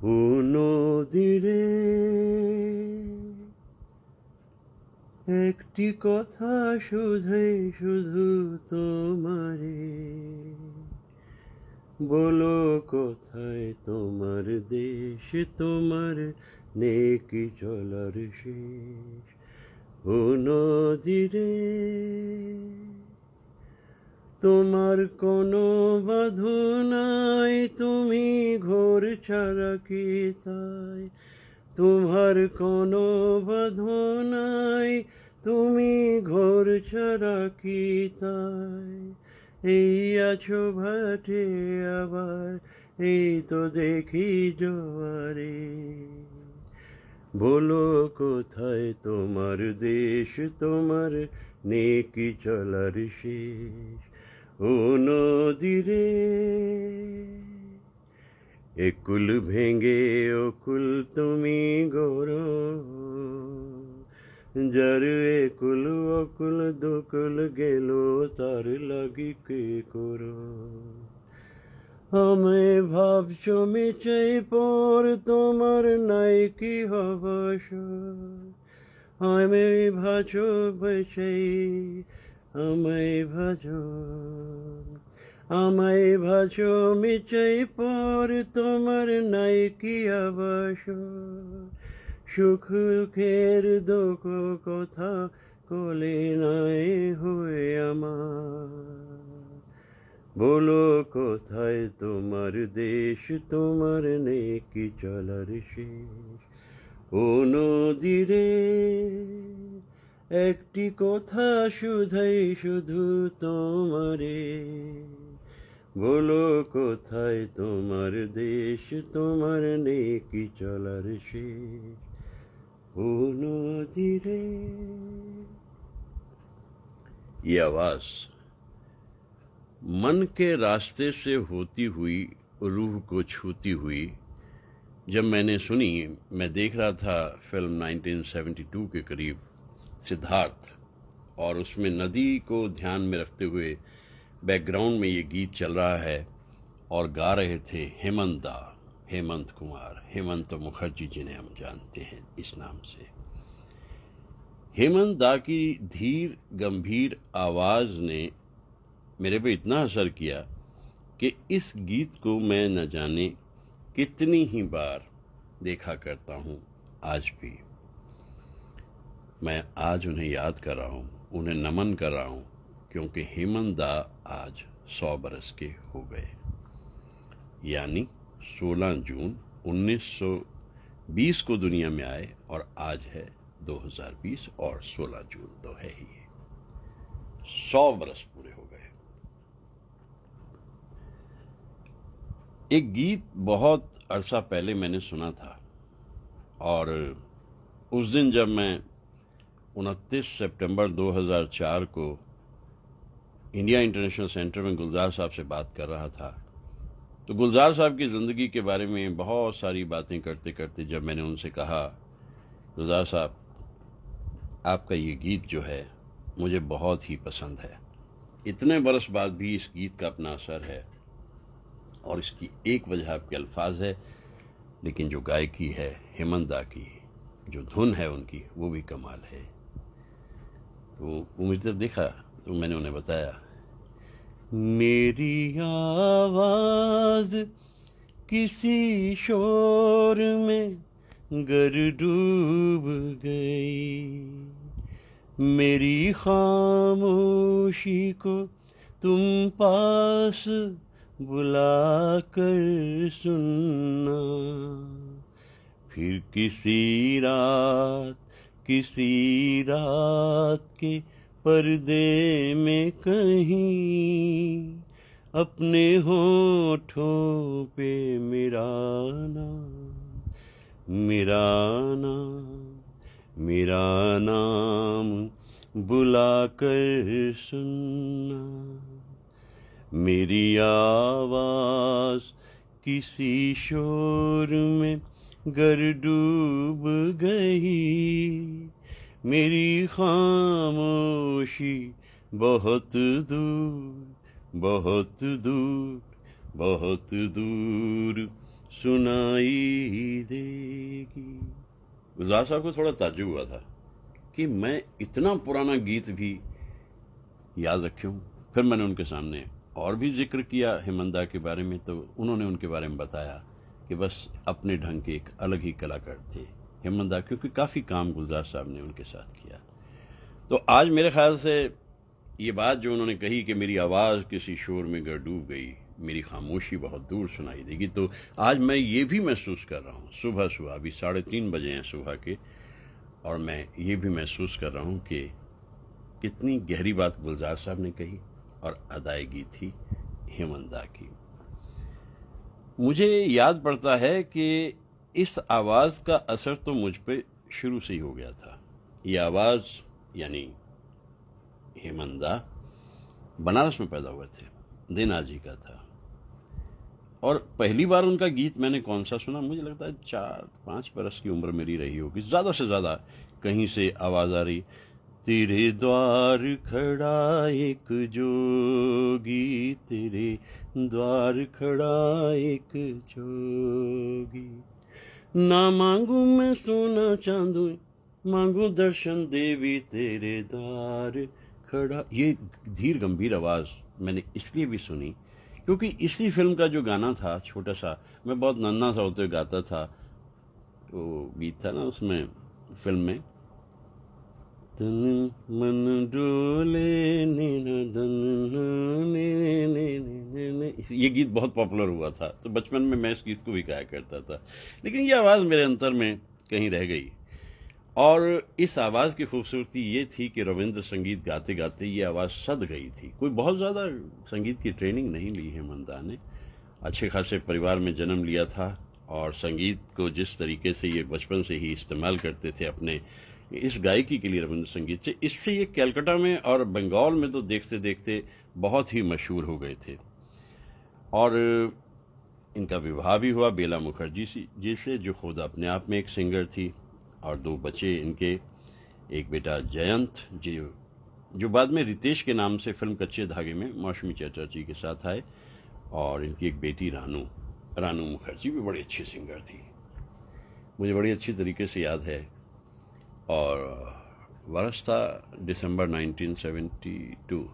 ও নদীরে একটি কথা শুধুই শুধু তোমারে বলো কোথায় তোমার দেশ, তোমার নেকি চলার শেষ। ও নদীরে তোমার কোনো বাধু নাই, তুমি ঘোর ছাড়া কি তাই? তোমার কোনো বাধু নাই, তুমি ঘোর ছাড়া কি তাই? এই আছো ভাটে আবার, এই তো দেখি জোয়ারে। বলো কোথায় তোমার দেশ, তোমার নেকি চলার শেষ। ও নদীরে একুল ভেঙে অকুল তুমি গড়ো, যার একুল অকুল দকুল গেল তার লাগি কে করো। আমায় ভাবছো মিছাই পর, তোমার নাই কি হবস। আমায় ভাজো বেছাই, আমায় ভাজো, আমায় ভাজো মিছাই পর, তোমার নাই কি আবাস। সুখের দুঃখ কথা কোলে নাই হয়ে আমার। বলো কোথায় তোমার দেশ, তোমার নেকি চলার শেষ। ও নদীরে একটি কথা শুধাই শুধু তোমারে, বলো কোথায় তোমার দেশ, তোমার নেকি চলার শেষ। ও নদীরে। ये आवाज मन के रास्ते से होती हुई, रूह को छूती हुई जब मैंने सुनी, मैं देख रहा था फिल्म 1972 के करीब सिद्धार्थ, और उसमें नदी को ध्यान में रखते हुए बैकग्राउंड में ये गीत चल रहा है और गा रहे थे हेमंत दा, हेमंत कुमार, हेमंत मुखर्जी जिन्हें हम जानते हैं इस नाम से। हेमंत दा की धीर गंभीर आवाज ने मेरे पे इतना असर किया कि इस गीत को मैं न जाने कितनी ही बार देखा करता हूँ आज भी। मैं आज उन्हें याद कर रहा हूँ, उन्हें नमन कर रहा हूँ, क्योंकि हेमंत दा आज 100 बरस के हो गए। यानी 16 जून 1920 को दुनिया में आए और आज है 2020 और 16 जून तो है ही, 100 बरस पूरे हो गए। एक गीत बहुत अरसा पहले मैंने सुना था, और उस दिन जब मैं 29 सितंबर 2004 को इंडिया इंटरनेशनल सेंटर में गुलजार साहब से बात कर रहा था, तो गुलजार साहब की ज़िंदगी के बारे में बहुत सारी बातें करते करते जब मैंने उनसे कहा, गुलजार साहब आपका ये गीत जो है मुझे बहुत ही पसंद है, इतने बरस बाद भी इस गीत का अपना असर है, और इसकी एक वजह आपके अल्फाज है, लेकिन जो गायकी है हेमंत दा की, जो धुन है उनकी, वो भी कमाल है। तो वो मुझे तरफ देखा तो मैंने उन्हें बताया, मेरी आवाज किसी शोर में गर डूब गई, मेरी खामोशी को तुम पास बुला कर सुनना, फिर किसी रात के पर्दे में कहीं अपने होठों पे मेरा नाम बुला कर सुनना। मेरी आवाज किसी शोर में गर डूब गई, मेरी खामोशी बहुत दूर बहुत दूर बहुत दूर सुनाई देगी। गुलजार साहब को थोड़ा ताज्जुब हुआ था कि मैं इतना पुराना गीत भी याद रखे हूँ। फिर मैंने उनके सामने और भी जिक्र किया हेमंत के बारे में, तो उन्होंने उनके बारे में बताया कि बस अपने ढंग के एक अलग ही कलाकार थे हेमंत, क्योंकि काफ़ी काम गुलजार साहब ने उनके साथ किया। तो आज मेरे ख्याल से ये बात जो उन्होंने कही कि मेरी आवाज़ किसी शोर में गर डूब गई, मेरी खामोशी बहुत दूर सुनाई देगी, तो आज मैं ये भी महसूस कर रहा हूँ, सुबह सुबह अभी 3:30 बजे हैं सुबह के, और मैं ये भी महसूस कर रहा हूँ कि कितनी गहरी बात गुलजार साहब ने कही और अदायगी थी हेमंत की। मुझे याद पड़ता है कि इस आवाज़ का असर तो मुझ पे शुरू से ही हो गया था। ये आवाज़ यानी हेमंत बनारस में पैदा हुए थे, देना जी का था, और पहली बार उनका गीत मैंने कौन सा सुना, मुझे लगता है 4-5 बरस की उम्र मेरी रही होगी, ज़्यादा से ज़्यादा। कहीं से आवाज़ आ रही, तेरे द्वार खड़ा एक जोगी, तेरे द्वार खड़ा एक जोगी, ना मांगू मैं सोना चांदी, मांगू दर्शन देवी, तेरे द्वार खड़ा। ये धीर गंभीर आवाज़ मैंने इसलिए भी सुनी क्योंकि इसी फिल्म का जो गाना था, छोटा सा, मैं बहुत नन्हा सा होते गाता था, तो गीत था ना उसमें, फिल्म में, तन मन डोले ये गीत बहुत पॉपुलर हुआ था, तो बचपन में मैं इस गीत को भी गाया करता था, लेकिन ये आवाज़ मेरे अंतर में कहीं रह गई। और इस आवाज़ की खूबसूरती ये थी कि रविंद्र संगीत गाते गाते ये आवाज़ सध गई थी। कोई बहुत ज़्यादा संगीत की ट्रेनिंग नहीं ली हेमंत ने, अच्छे खासे परिवार में जन्म लिया था, और संगीत को जिस तरीके से ये बचपन से ही इस्तेमाल करते थे अपने इस गायकी के लिए रविंद्र संगीत से, इससे ये कलकत्ता में और बंगाल में तो देखते देखते बहुत ही मशहूर हो गए थे। और इनका विवाह भी हुआ बेला मुखर्जी जी से, जो खुद अपने आप में एक सिंगर थी, और 2 बच्चे इनके, एक बेटा जयंत जी जो बाद में रितेश के नाम से फिल्म कच्चे धागे में मौसमी चटर्जी के साथ आए, और इनकी एक बेटी रानू मुखर्जी भी बड़ी अच्छी सिंगर थी, मुझे बड़ी अच्छी तरीके से याद है। और वर्ष था दिसंबर 1972,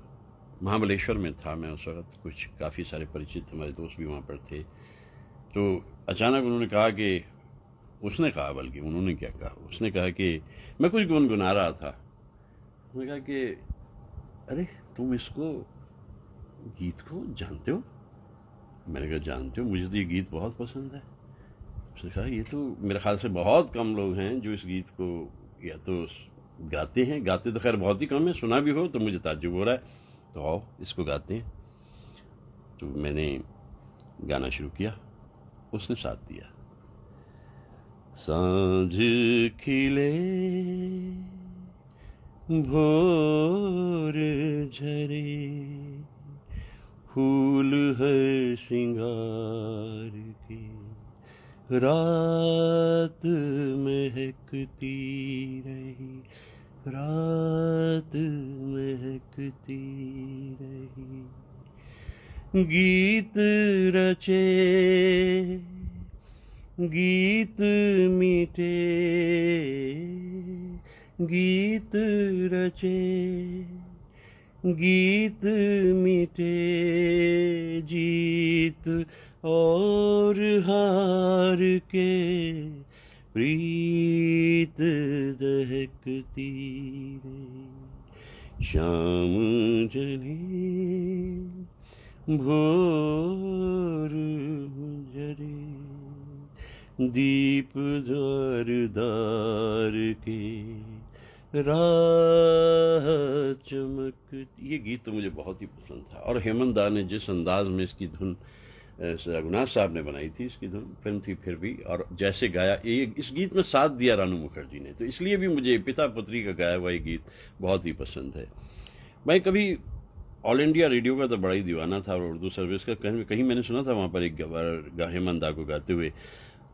महाबलेश्वर में था मैं उस वक्त, कुछ काफ़ी सारे परिचित हमारे दोस्त भी वहाँ पर थे। तो अचानक उन्होंने कहा कि, उसने कहा, बल्कि उन्होंने क्या कहा, उसने कहा कि मैं कुछ गुनगुना रहा था, उन्होंने कहा कि अरे तुम इसको गीत को जानते हो? मैंने कहा जानते हो, मुझे तो ये गीत बहुत पसंद है। उसने कहा ये तो मेरे ख्याल से बहुत कम लोग हैं जो इस गीत को या तो गाते हैं, गाते तो खैर बहुत ही कम है, सुना भी हो तो मुझे ताज्जुब हो रहा है, तो आओ इसको गाते हैं। तो मैंने गाना शुरू किया, उसने साथ दिया। सांझ खिले भोर झरे, फूल है सिंगार के, रात महकती रही, रात महकती रही, गीत रचे गीत मीठे, गीत रचे गीत मीठे, जीत और हार के प्रीत दहकती रही, शाम जले भोर झरे, दीप धारदार के राह चमकती। ये गीत तो मुझे बहुत ही पसंद था, और हेमंत ने जिस अंदाज में इसकी धुन रघुनाथ साहब ने बनाई थी, इसकी धुन, फिल्म थी फिर भी, और जैसे गाया, ये इस गीत में साथ दिया रानू मुखर्जी ने, तो इसलिए भी मुझे पिता पुत्री का गाया हुआ ये गीत बहुत ही पसंद है। मैं कभी ऑल इंडिया रेडियो का तो बड़ा ही दीवाना था, और उर्दू सर्विस का कहीं मैंने सुना था वहाँ पर एक हेमंत को गाते हुए,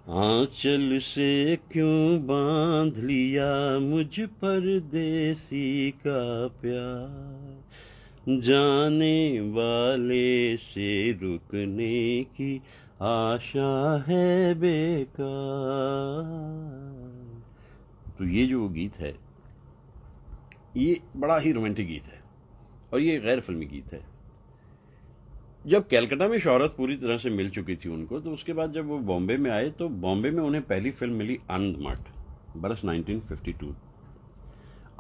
आंचल से क्यों बांध लिया मुझ परदेसी का प्यार, जाने वाले से रुकने की आशा है बेकार। तो ये जो गीत है, ये बड़ा ही रोमांटिक गीत है और ये गैर फिल्मी गीत है। जब कलकत्ता में शोहरत पूरी तरह से मिल चुकी थी उनको, तो उसके बाद जब वो बॉम्बे में आए तो बॉम्बे में उन्हें पहली फिल्म मिली आनंद मठ, बरस 1952।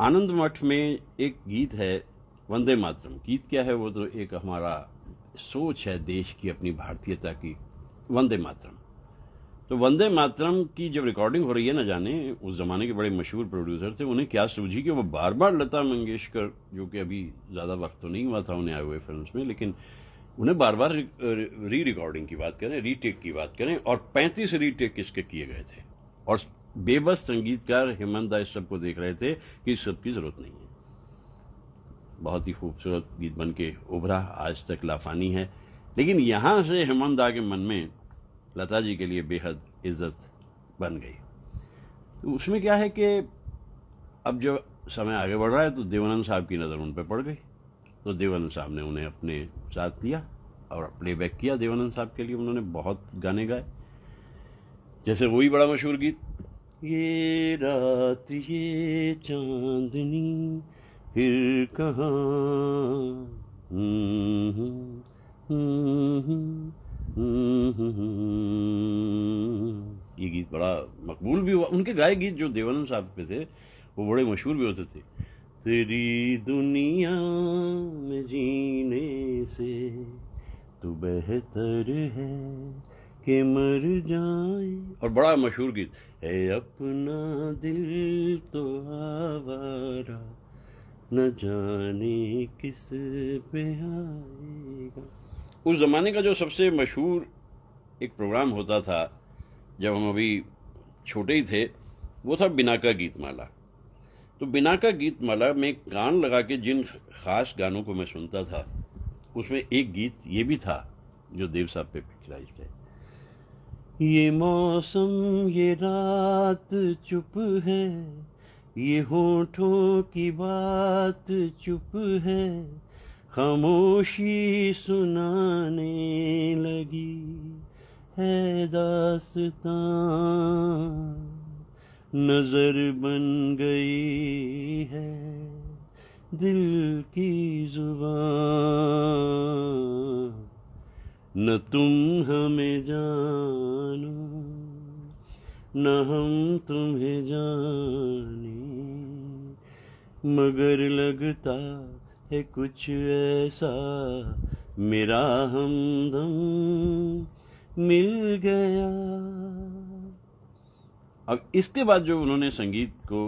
आनंद मठ में एक गीत है वंदे मातरम। गीत क्या है वो तो एक हमारा सोच है देश की, अपनी भारतीयता की, वंदे मातरम। तो वंदे मातरम की जब रिकॉर्डिंग हो रही है, ना जाने उस जमाने के बड़े मशहूर प्रोड्यूसर थे, उन्हें क्या सूझी कि वो बार बार लता मंगेशकर, जो कि अभी ज़्यादा वक्त तो नहीं हुआ था उन्हें आए हुए फिल्म में, लेकिन उन्हें बार बार री रिकॉर्डिंग की बात करें, रीटेक की बात करें, और 35 रीटेक किसके किए गए थे। और बेबस संगीतकार हेमंत दा इस सबको देख रहे थे कि इस सब की जरूरत नहीं है। बहुत ही खूबसूरत गीत बन के उभरा, आज तक लाफानी है। लेकिन यहाँ से हेमंत दा के मन में लता जी के लिए बेहद इज्जत बन गई। तो उसमें क्या है कि अब जब समय आगे बढ़ रहा है तो देवानंद साहब की नज़र उन पर पड़ गई। तो देवानंद साहब ने उन्हें अपने साथ लिया और प्लेबैक किया। देवानंद साहब के लिए उन्होंने बहुत गाने गाए, जैसे वही बड़ा मशहूर गीत, ये रात ये चांदनी फिर कहाँ, ये गीत बड़ा मकबूल भी हुआ। उनके गाए गीत जो देवानंद साहब पे थे वो बड़े मशहूर भी होते थे। तेरी दुनिया में जीने से तू बेहतर है कि मर जाए, और बड़ा मशहूर गीत है, अपना दिल तो आवारा न जाने किस पे आएगा। उस जमाने का जो सबसे मशहूर एक प्रोग्राम होता था जब हम अभी छोटे ही थे, वो था बिना का गीतमाला। तो बिना का गीतमाला में कान लगा के जिन खास गानों को मैं सुनता था, उसमें एक गीत ये भी था जो देव साहब पे पिक्चराइज थे। ये मौसम ये रात चुप है, ये होठों की बात चुप है, खामोशी सुनाने लगी है दास्तां, नजर बन गई है दिल की जुबान, न तुम हमें जानो न हम तुम्हें जाने, मगर लगता है कुछ ऐसा मेरा हमदम मिल गया। अब इसके बाद जो उन्होंने संगीत को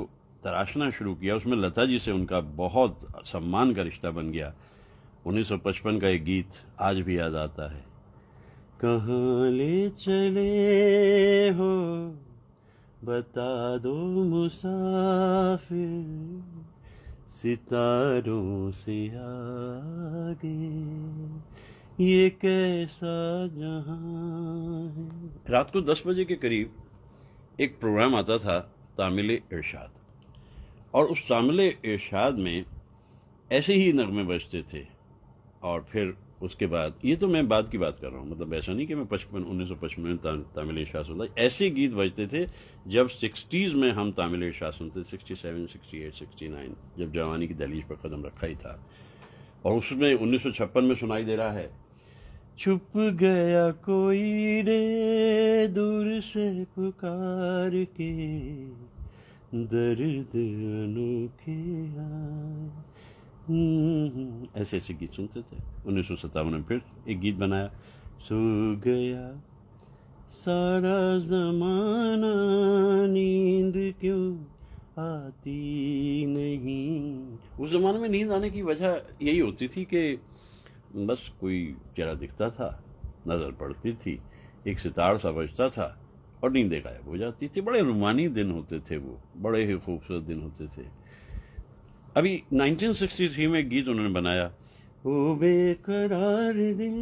तराशना शुरू किया, उसमें लता जी से उनका बहुत सम्मान का रिश्ता बन गया। 1955 का एक गीत आज भी याद आता है, कहाँ ले चले हो बता दो मुसाफिर, सितारों से आगे ये कैसा जहां है। रात को 10 बजे के करीब एक प्रोग्राम आता था तामिल इरशाद, और उस तामिल इरशाद में ऐसे ही नगमे बजते थे। और फिर उसके बाद, ये तो मैं बाद की बात कर रहा हूँ, मतलब ऐसा नहीं कि मैं 1955 में तामिल इरशाद सुनता, ऐसे गीत बजते थे जब 60s में हम तामिल इरशाद सुनते, 67, 68, 69, जब जवानी की दहलीज पर कदम रखा ही था। और उसमें 1956 में सुनाई दे रहा है, छुप गया कोई रे दूर से पुकार के, दर्द अनोखे आए। ऐसे ऐसे गीत सुनते थे। 1957 में फिर एक गीत बनाया, सो गया सारा जमाना नींद क्यों आती नहीं। उस जमाने में नींद आने की वजह यही होती थी कि बस कोई चेहरा दिखता था, नजर पड़ती थी, एक सितार सा बजता था और नींदें गायब हो जाती थी। बड़े रूमानी दिन होते थे वो, बड़े ही खूबसूरत दिन होते थे। अभी 1963 में एक गीत उन्होंने बनाया, ओ बेकरार दिल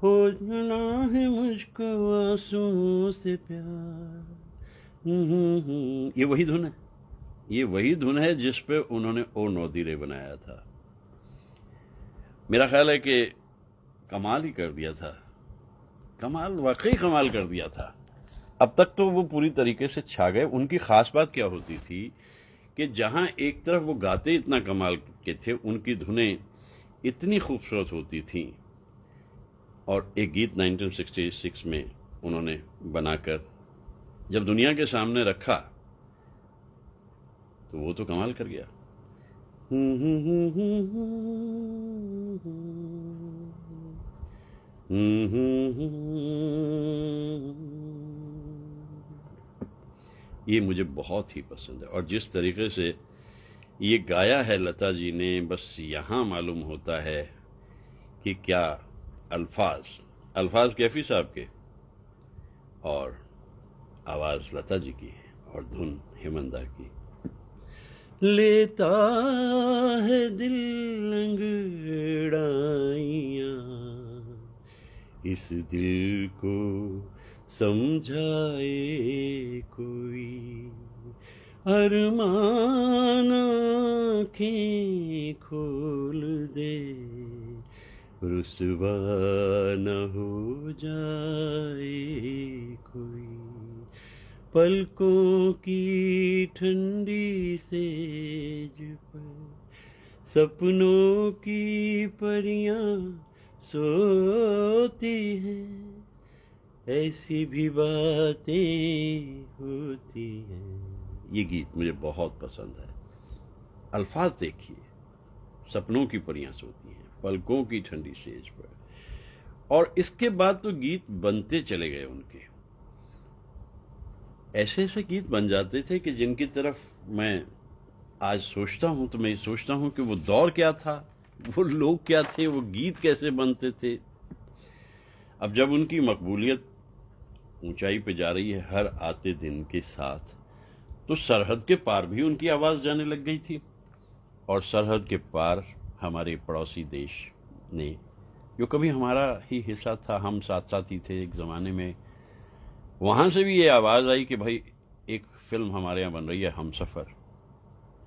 हो जाना है मुझको आंसुओं से प्यार। ये वही धुन है, ये वही धुन है जिस पे उन्होंने ओ नौदीरे बनाया था। मेरा ख्याल है कि कमाल ही कर दिया था, कमाल, वाकई कमाल कर दिया था। अब तक तो वो पूरी तरीके से छा गए। उनकी खास बात क्या होती थी कि जहां एक तरफ वो गाते इतना कमाल के थे, उनकी धुनें इतनी खूबसूरत होती थीं। और एक गीत 1966 में उन्होंने बनाकर जब दुनिया के सामने रखा तो वो तो कमाल कर गया। ये मुझे बहुत ही पसंद है। और जिस तरीके से ये गाया है लता जी ने, बस यहाँ मालूम होता है कि क्या अल्फाज, अल्फाज कैफी साहब के और आवाज लता जी की और धुन हेमंदा की। लेता है दिल अंगड़ाइयां, इस दिल को समझाए कोई, अरमान आँखें खोल दे, रुसवा न हो जाए कोई, पलकों की ठंडी सेज पर सपनों की परियां सोती हैं, ऐसी भी बातें होती हैं। ये गीत मुझे बहुत पसंद है। अल्फाज देखिए, सपनों की परियां सोती हैं, पलकों की ठंडी सेज पर। और इसके बाद तो गीत बनते चले गए उनके। ऐसे ऐसे गीत बन जाते थे कि जिनकी तरफ मैं आज सोचता हूं तो मैं सोचता हूं कि वो दौर क्या था, वो लोग क्या थे, वो गीत कैसे बनते थे। अब जब उनकी मकबूलियत ऊंचाई पे जा रही है हर आते दिन के साथ, तो सरहद के पार भी उनकी आवाज जाने लग गई थी। और सरहद के पार हमारे पड़ोसी देश ने, जो कभी हमारा ही हिस्सा था, हम साथ साथ ही थे एक ज़माने में, वहाँ से भी ये आवाज़ आई कि भाई एक फिल्म हमारे यहाँ बन रही है, हम सफ़र।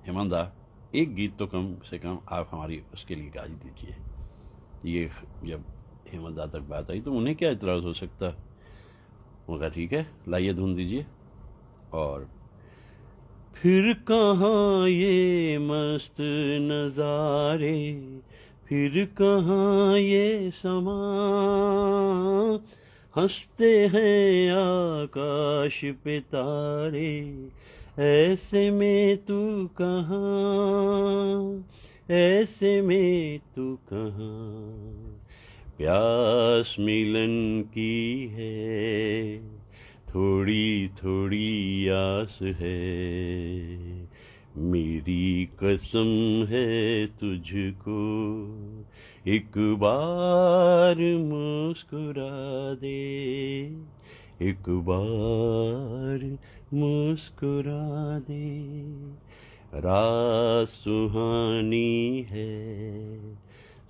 हेमंदा, एक गीत तो कम से कम आप हमारी उसके लिए गा ही दीजिए। ये जब हेमंदा तक बात आई तो उन्हें क्या इतराज़ हो सकता। उन्होंने कहा ठीक है, लाइए धुन दीजिए। और फिर कहाँ ये मस्त नज़ारे, फिर कहाँ ये समा, हंसते हैं आकाश पे तारे, ऐसे में तू कहाँ, ऐसे में तू कहाँ, प्यास मिलन की है, थोड़ी थोड़ी आस है, मेरी कसम है तुझको, एक बार मुस्कुरा दे, एक बार मुस्कुरा दे, रात सुहानी है,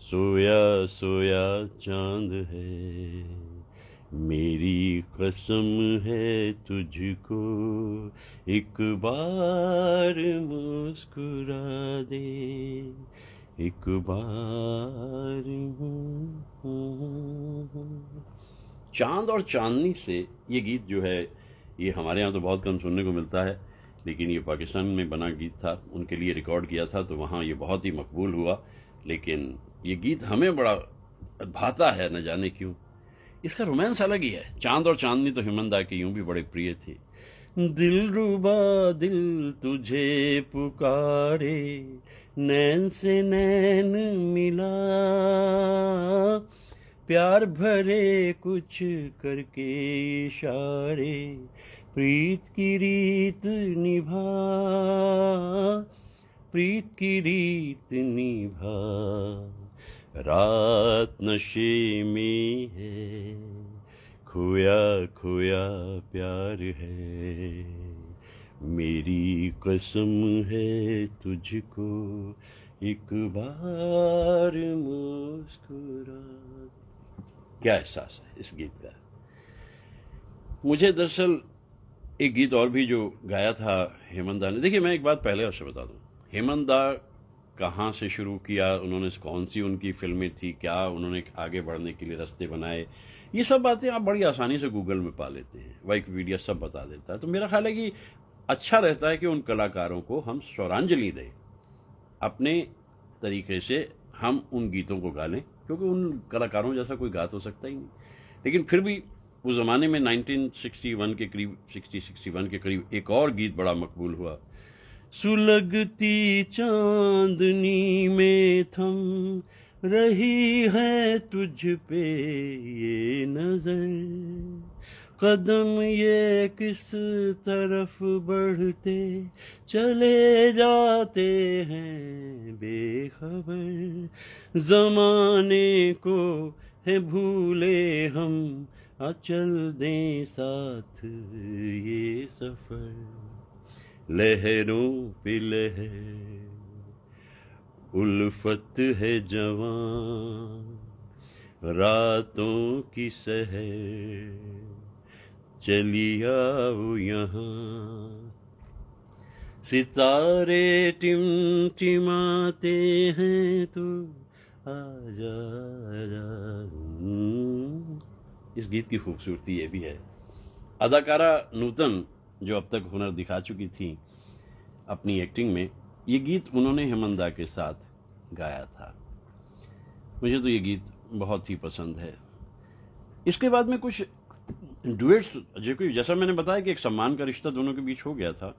सोया सोया चांद है, मेरी कसम है तुझको, एक बार मुस्कुरा दे, एक बार। चांद और चांदनी से ये गीत जो है, ये हमारे यहाँ तो बहुत कम सुनने को मिलता है, लेकिन ये पाकिस्तान में बना गीत था, उनके लिए रिकॉर्ड किया था, तो वहाँ ये बहुत ही मकबूल हुआ। लेकिन ये गीत हमें बड़ा भाता है, न जाने क्यों। इसका रोमांस अलग ही है। चांद और चांदनी तो हेमंदा के यूं भी बड़े प्रिय थे। दिलरुबा दिल तुझे पुकारे, नैन से नैन मिला, प्यार भरे कुछ करके इशारे, प्रीत की रीत निभा, प्रीत की रीत निभा, रात नशे में है, खोया खोया प्यार है, मेरी कसम है तुझको, एक बार मुस्कुरा। क्या एहसास है इस गीत का। मुझे दरअसल एक गीत और भी जो गाया था हेमंदा ने। देखिए, मैं एक बात पहले आपसे बता दूं, हेमंदा कहाँ से शुरू किया उन्होंने, कौन सी उनकी फिल्में थी, क्या उन्होंने आगे बढ़ने के लिए रास्ते बनाए, ये सब बातें आप बड़ी आसानी से गूगल में पा लेते हैं, विकिपीडिया सब बता देता है। तो मेरा ख्याल है कि अच्छा रहता है कि उन कलाकारों को हम स्वरांजलि दें, अपने तरीके से हम उन गीतों को गा लें, क्योंकि उन कलाकारों जैसा कोई गा तो सकता ही नहीं। लेकिन फिर भी उस ज़माने में 1961 के करीब 60-61 के करीब एक और गीत बड़ा मकबूल हुआ, सुलगती चांदनी में थम रही है तुझ पे ये नजर, कदम ये किस तरफ बढ़ते चले जाते हैं बेखबर, जमाने को है भूले हम, आ चल दें साथ ये सफर, लहरों पे लहर उल्फत है जवान, रातों की सहर चली आओ यहाँ, सितारे टिमटिमाते हैं तो आजा आजा। इस गीत की खूबसूरती ये भी है, अदाकारा नूतन जो अब तक हुनर दिखा चुकी थी अपनी एक्टिंग में, ये गीत उन्होंने हेमंदा के साथ गाया था। मुझे तो ये गीत बहुत ही पसंद है। इसके बाद में कुछ डुएट्स, जो कि जैसा मैंने बताया कि एक सम्मान का रिश्ता दोनों के बीच हो गया था,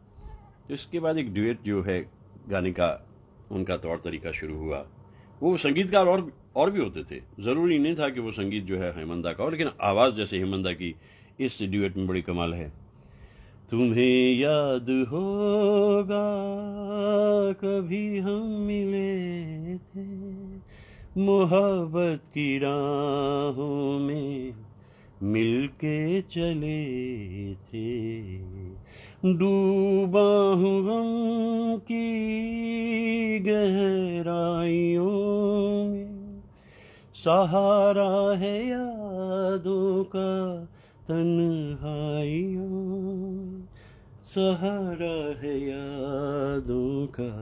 तो इसके बाद एक डुएट जो है गाने का उनका तौर तरीका शुरू हुआ। वो संगीतकार और भी होते थे, ज़रूरी नहीं था कि वो संगीत जो है हेमंदा का हो, लेकिन आवाज़ जैसे हेमंदा की इस डुएट में बड़ी कमाल है। तुम्हें याद होगा कभी हम मिले थे, मोहब्बत की राहों में मिलके चले थे, डूबा हूँ गम की गहराइयों में, सहारा है यादों का तन्हाइयों, सहारा है यादों का।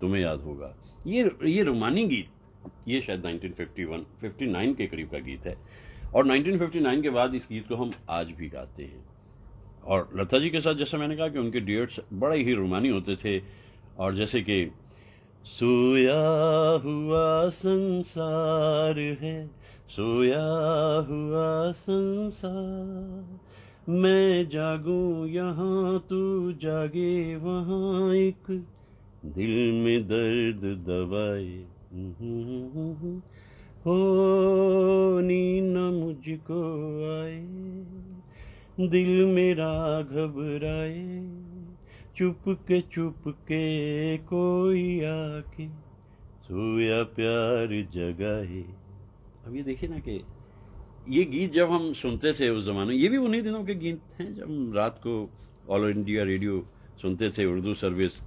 तुम्हें याद होगा, ये रोमानी गीत, ये शायद 1959 के करीब का गीत है, और 1959 के बाद इस गीत को हम आज भी गाते हैं। और लता जी के साथ जैसा मैंने कहा कि उनके ड्यूएट्स बड़े ही रोमानी होते थे, और जैसे कि सोया हुआ संसार है, सोया हुआ संसार, मैं जागूं यहाँ तू जागे वहाँ, एक दिल में दर्द दबाए, हो नींद न मुझको आए, दिल मेरा घबराए, चुप के कोई आके सोया प्यार जगाए। अब ये देखिए ना कि ये गीत जब हम सुनते थे उस ज़माने, ये भी उन्हीं दिनों के गीत हैं जब हम रात को ऑल इंडिया रेडियो सुनते थे, उर्दू सर्विस।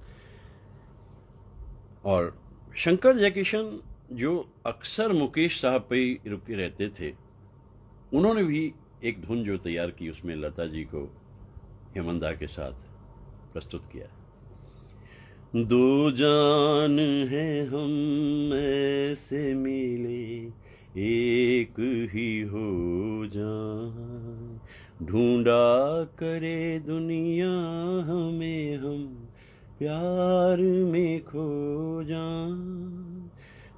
और शंकर जयकिशन जो अक्सर मुकेश साहब पे ही रुके रहते थे, उन्होंने भी एक धुन जो तैयार की उसमें लता जी को हेमंदा के साथ प्रस्तुत किया। दो जान है हम ऐसे मिले, एक ही हो जान, ढूंढा करे दुनिया हमें, हम प्यार में खो जान,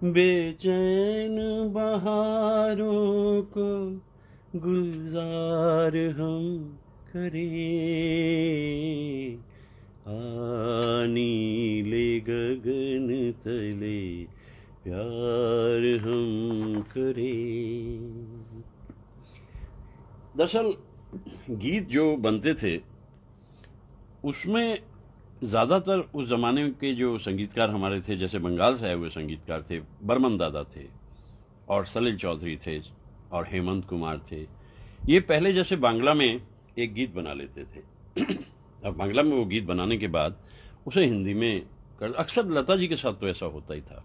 बेचैन बहारों को गुलजार हम करें, नीले गगन तले प्यार हम करें। दरअसल गीत जो बनते थे उसमें ज़्यादातर उस ज़माने के जो संगीतकार हमारे थे, जैसे बंगाल से आए हुए संगीतकार थे, बर्मन दादा थे और सलील चौधरी थे और हेमंत कुमार थे। ये पहले जैसे बांग्ला में एक गीत बना लेते थे अब बांग्ला में वो गीत बनाने के बाद उसे हिंदी में कर, अक्सर लता जी के साथ तो ऐसा होता ही था।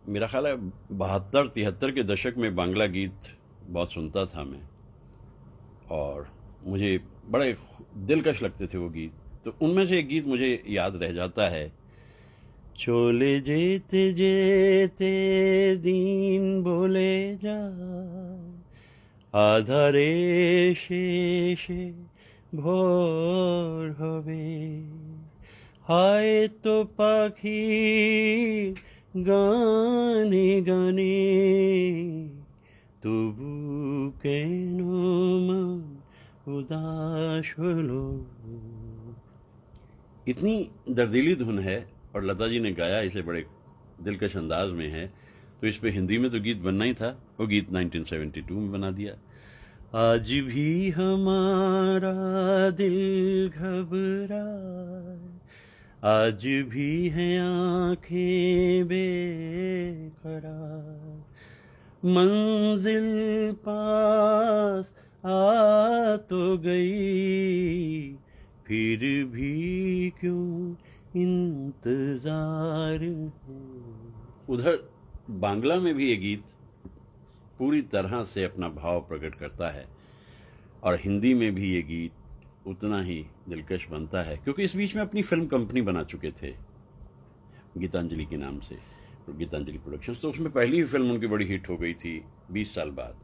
मेरा ख्याल है 72-73 के दशक में बांग्ला गीत बहुत सुनता था मैं, और मुझे बड़े दिलकश लगते थे वो गीत। तो उनमें से एक गीत मुझे याद रह जाता है, चले जेते जेते दिन बोले যায় আধারে শেষে ভোর হবে, হয়তো পাখির গানে গানে তবু কেন মন उदास হলো। इतनी दर्दीली धुन है और लता जी ने गाया इसे बड़े दिलकश अंदाज में है, तो इस पे हिंदी में तो गीत बनना ही था। वो गीत 1972 में बना दिया। आज भी हमारा दिल घबराए, आज भी है आंखें बेकरार, मंजिल पास आ तो गई, फिर भी क्यों इंतजार है। उधर बांग्ला में भी ये गीत पूरी तरह से अपना भाव प्रकट करता है और हिंदी में भी ये गीत उतना ही दिलकश बनता है, क्योंकि इस बीच में अपनी फिल्म कंपनी बना चुके थे गीतांजलि के नाम से, गीतांजलि प्रोडक्शंस। तो उसमें पहली फिल्म उनकी बड़ी हिट हो गई थी 20 साल बाद,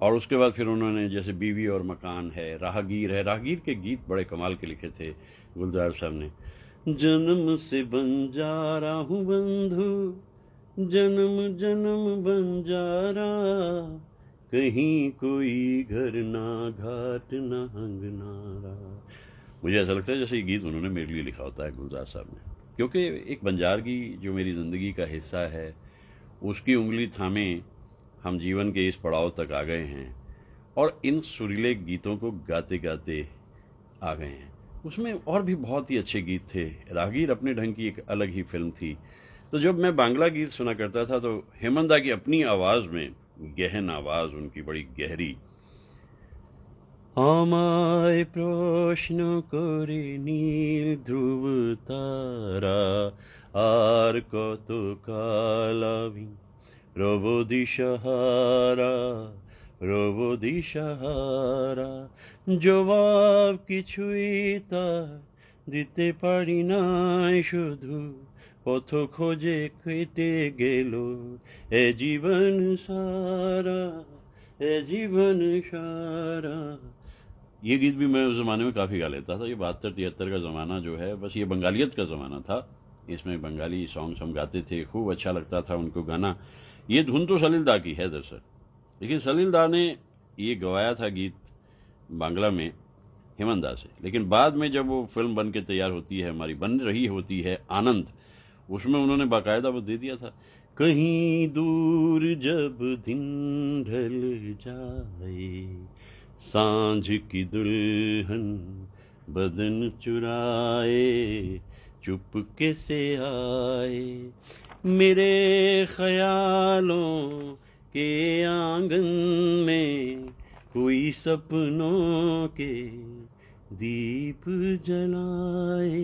और उसके बाद फिर उन्होंने जैसे बीवी और मकान है, राहगीर है, राहगीर के गीत बड़े कमाल के लिखे थे गुलजार साहब ने। जन्म से बंजारा हूँ बंधु, जन्म जन्म बंजारा, कहीं कोई घर ना घाट ना हंगनारा। मुझे ऐसा लगता है जैसे ये गीत उन्होंने मेरे लिए लिखा होता है गुलजार साहब ने, क्योंकि एक बंजारगी जो मेरी ज़िंदगी का हिस्सा है, उसकी उंगली थामे हम जीवन के इस पड़ाव तक आ गए हैं और इन सुरीले गीतों को गाते गाते आ गए हैं। उसमें और भी बहुत ही अच्छे गीत थे। राहगीर अपने ढंग की एक अलग ही फिल्म थी। तो जब मैं बांग्ला गीत सुना करता था तो हेमंत दा की अपनी आवाज़ में गहन आवाज़, उनकी बड़ी गहरी, আমায় প্রশ্ন করে নীল ধ্রুব তারা, আর কত কাল আমি রব দিশাহারা, রব দিশাহারা, জবাব কিছুই তার দিতে পারি নাই, শুধু পথ খোঁজে কেটে গেল এ জীবন সারা, এ জীবन सारा। ये गीत भी मैं उस ज़माने में काफ़ी गा लेता था। ये 72-73 का ज़माना जो है, बस ये बंगालियत का ज़माना था। इसमें बंगाली सॉन्ग्स हम गाते थे, खूब अच्छा लगता था उनको गाना। ये धुन तो सलील दा की है दरअसल, लेकिन सलील दा ने ये गवाया था गीत बांग्ला में हेमंत दा से। लेकिन बाद में जब वो फिल्म बन के तैयार होती है, हमारी बन रही होती है आनंद, उसमें उन्होंने बाकायदा वो दे दिया था, कहीं दूर जब दिन ढल जाए, सांझ की दुल्हन बदन चुराए, चुपके से आए, मेरे ख्यालों के आंगन में कोई सपनों के दीप जलाए।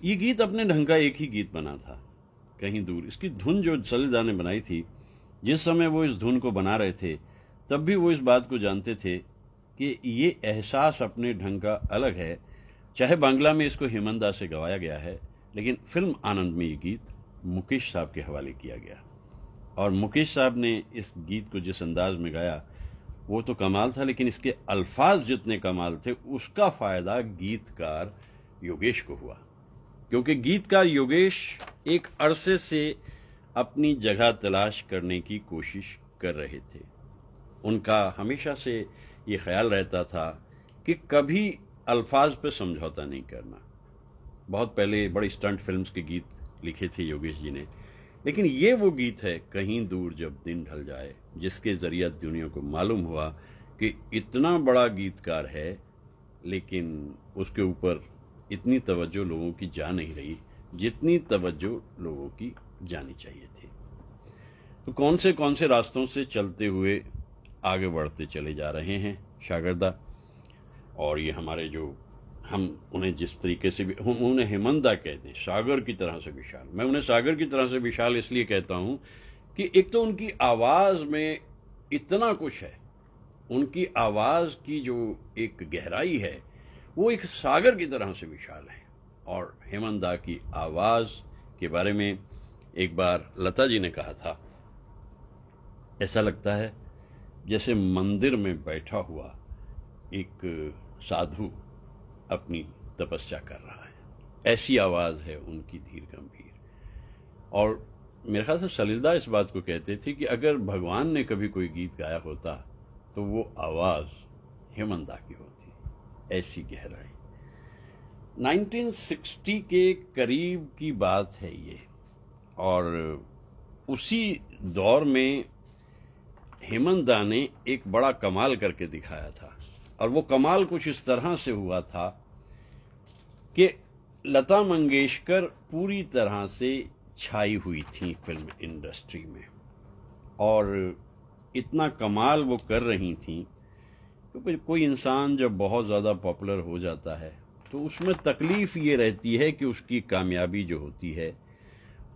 ये गीत अपने ढंग का एक ही गीत बना था, कहीं दूर। इसकी धुन जो सलील दा ने बनाई थी, जिस समय वो इस धुन को बना रहे थे, तब भी वो इस बात को जानते थे कि ये एहसास अपने ढंग का अलग है। चाहे बांग्ला में इसको हेमंत दा से गवाया गया है, लेकिन फिल्म आनंद में ये गीत मुकेश साहब के हवाले किया गया, और मुकेश साहब ने इस गीत को जिस अंदाज में गाया वो तो कमाल था, लेकिन इसके अल्फाज जितने कमाल थे, उसका फ़ायदा गीतकार योगेश को हुआ, क्योंकि गीतकार योगेश एक अरसे से अपनी जगह तलाश करने की कोशिश कर रहे थे। उनका हमेशा से ये ख्याल रहता था कि कभी अल्फाज पे समझौता नहीं करना। बहुत पहले बड़ी स्टंट फिल्म्स के गीत लिखे थे योगेश जी ने, लेकिन ये वो गीत है, कहीं दूर जब दिन ढल जाए, जिसके ज़रिए दुनिया को मालूम हुआ कि इतना बड़ा गीतकार है, लेकिन उसके ऊपर इतनी तवज्जो लोगों की जा नहीं रही जितनी तवज्जो लोगों की जानी चाहिए थी। तो कौन से रास्तों से चलते हुए आगे बढ़ते चले जा रहे हैं शागिर्दा। और ये हमारे जो, हम उन्हें जिस तरीके से भी, हम उन्हें हेमंत दा कहते हैं, सागर की तरह से विशाल। मैं उन्हें सागर की तरह से विशाल इसलिए कहता हूँ कि एक तो उनकी आवाज़ में इतना कुछ है, उनकी आवाज़ की जो एक गहराई है वो एक सागर की तरह से विशाल है। और हेमंत दा की आवाज़ के बारे में एक बार लता जी ने कहा था, ऐसा लगता है जैसे मंदिर में बैठा हुआ एक साधु अपनी तपस्या कर रहा है। ऐसी आवाज़ है उनकी, धीर गंभीर। और मेरे ख्याल से सलीलदा इस बात को कहते थे कि अगर भगवान ने कभी कोई गीत गाया होता तो वो आवाज़ हेमंत दा की होती, ऐसी गहराई। 1960 के करीब की बात है ये, और उसी दौर में हेमंत दा ने एक बड़ा कमाल करके दिखाया था। और वो कमाल कुछ इस तरह से हुआ था कि लता मंगेशकर पूरी तरह से छाई हुई थी फिल्म इंडस्ट्री में, और इतना कमाल वो कर रही थी। क्योंकि कोई इंसान जब बहुत ज़्यादा पॉपुलर हो जाता है तो उसमें तकलीफ़ ये रहती है कि उसकी कामयाबी जो होती है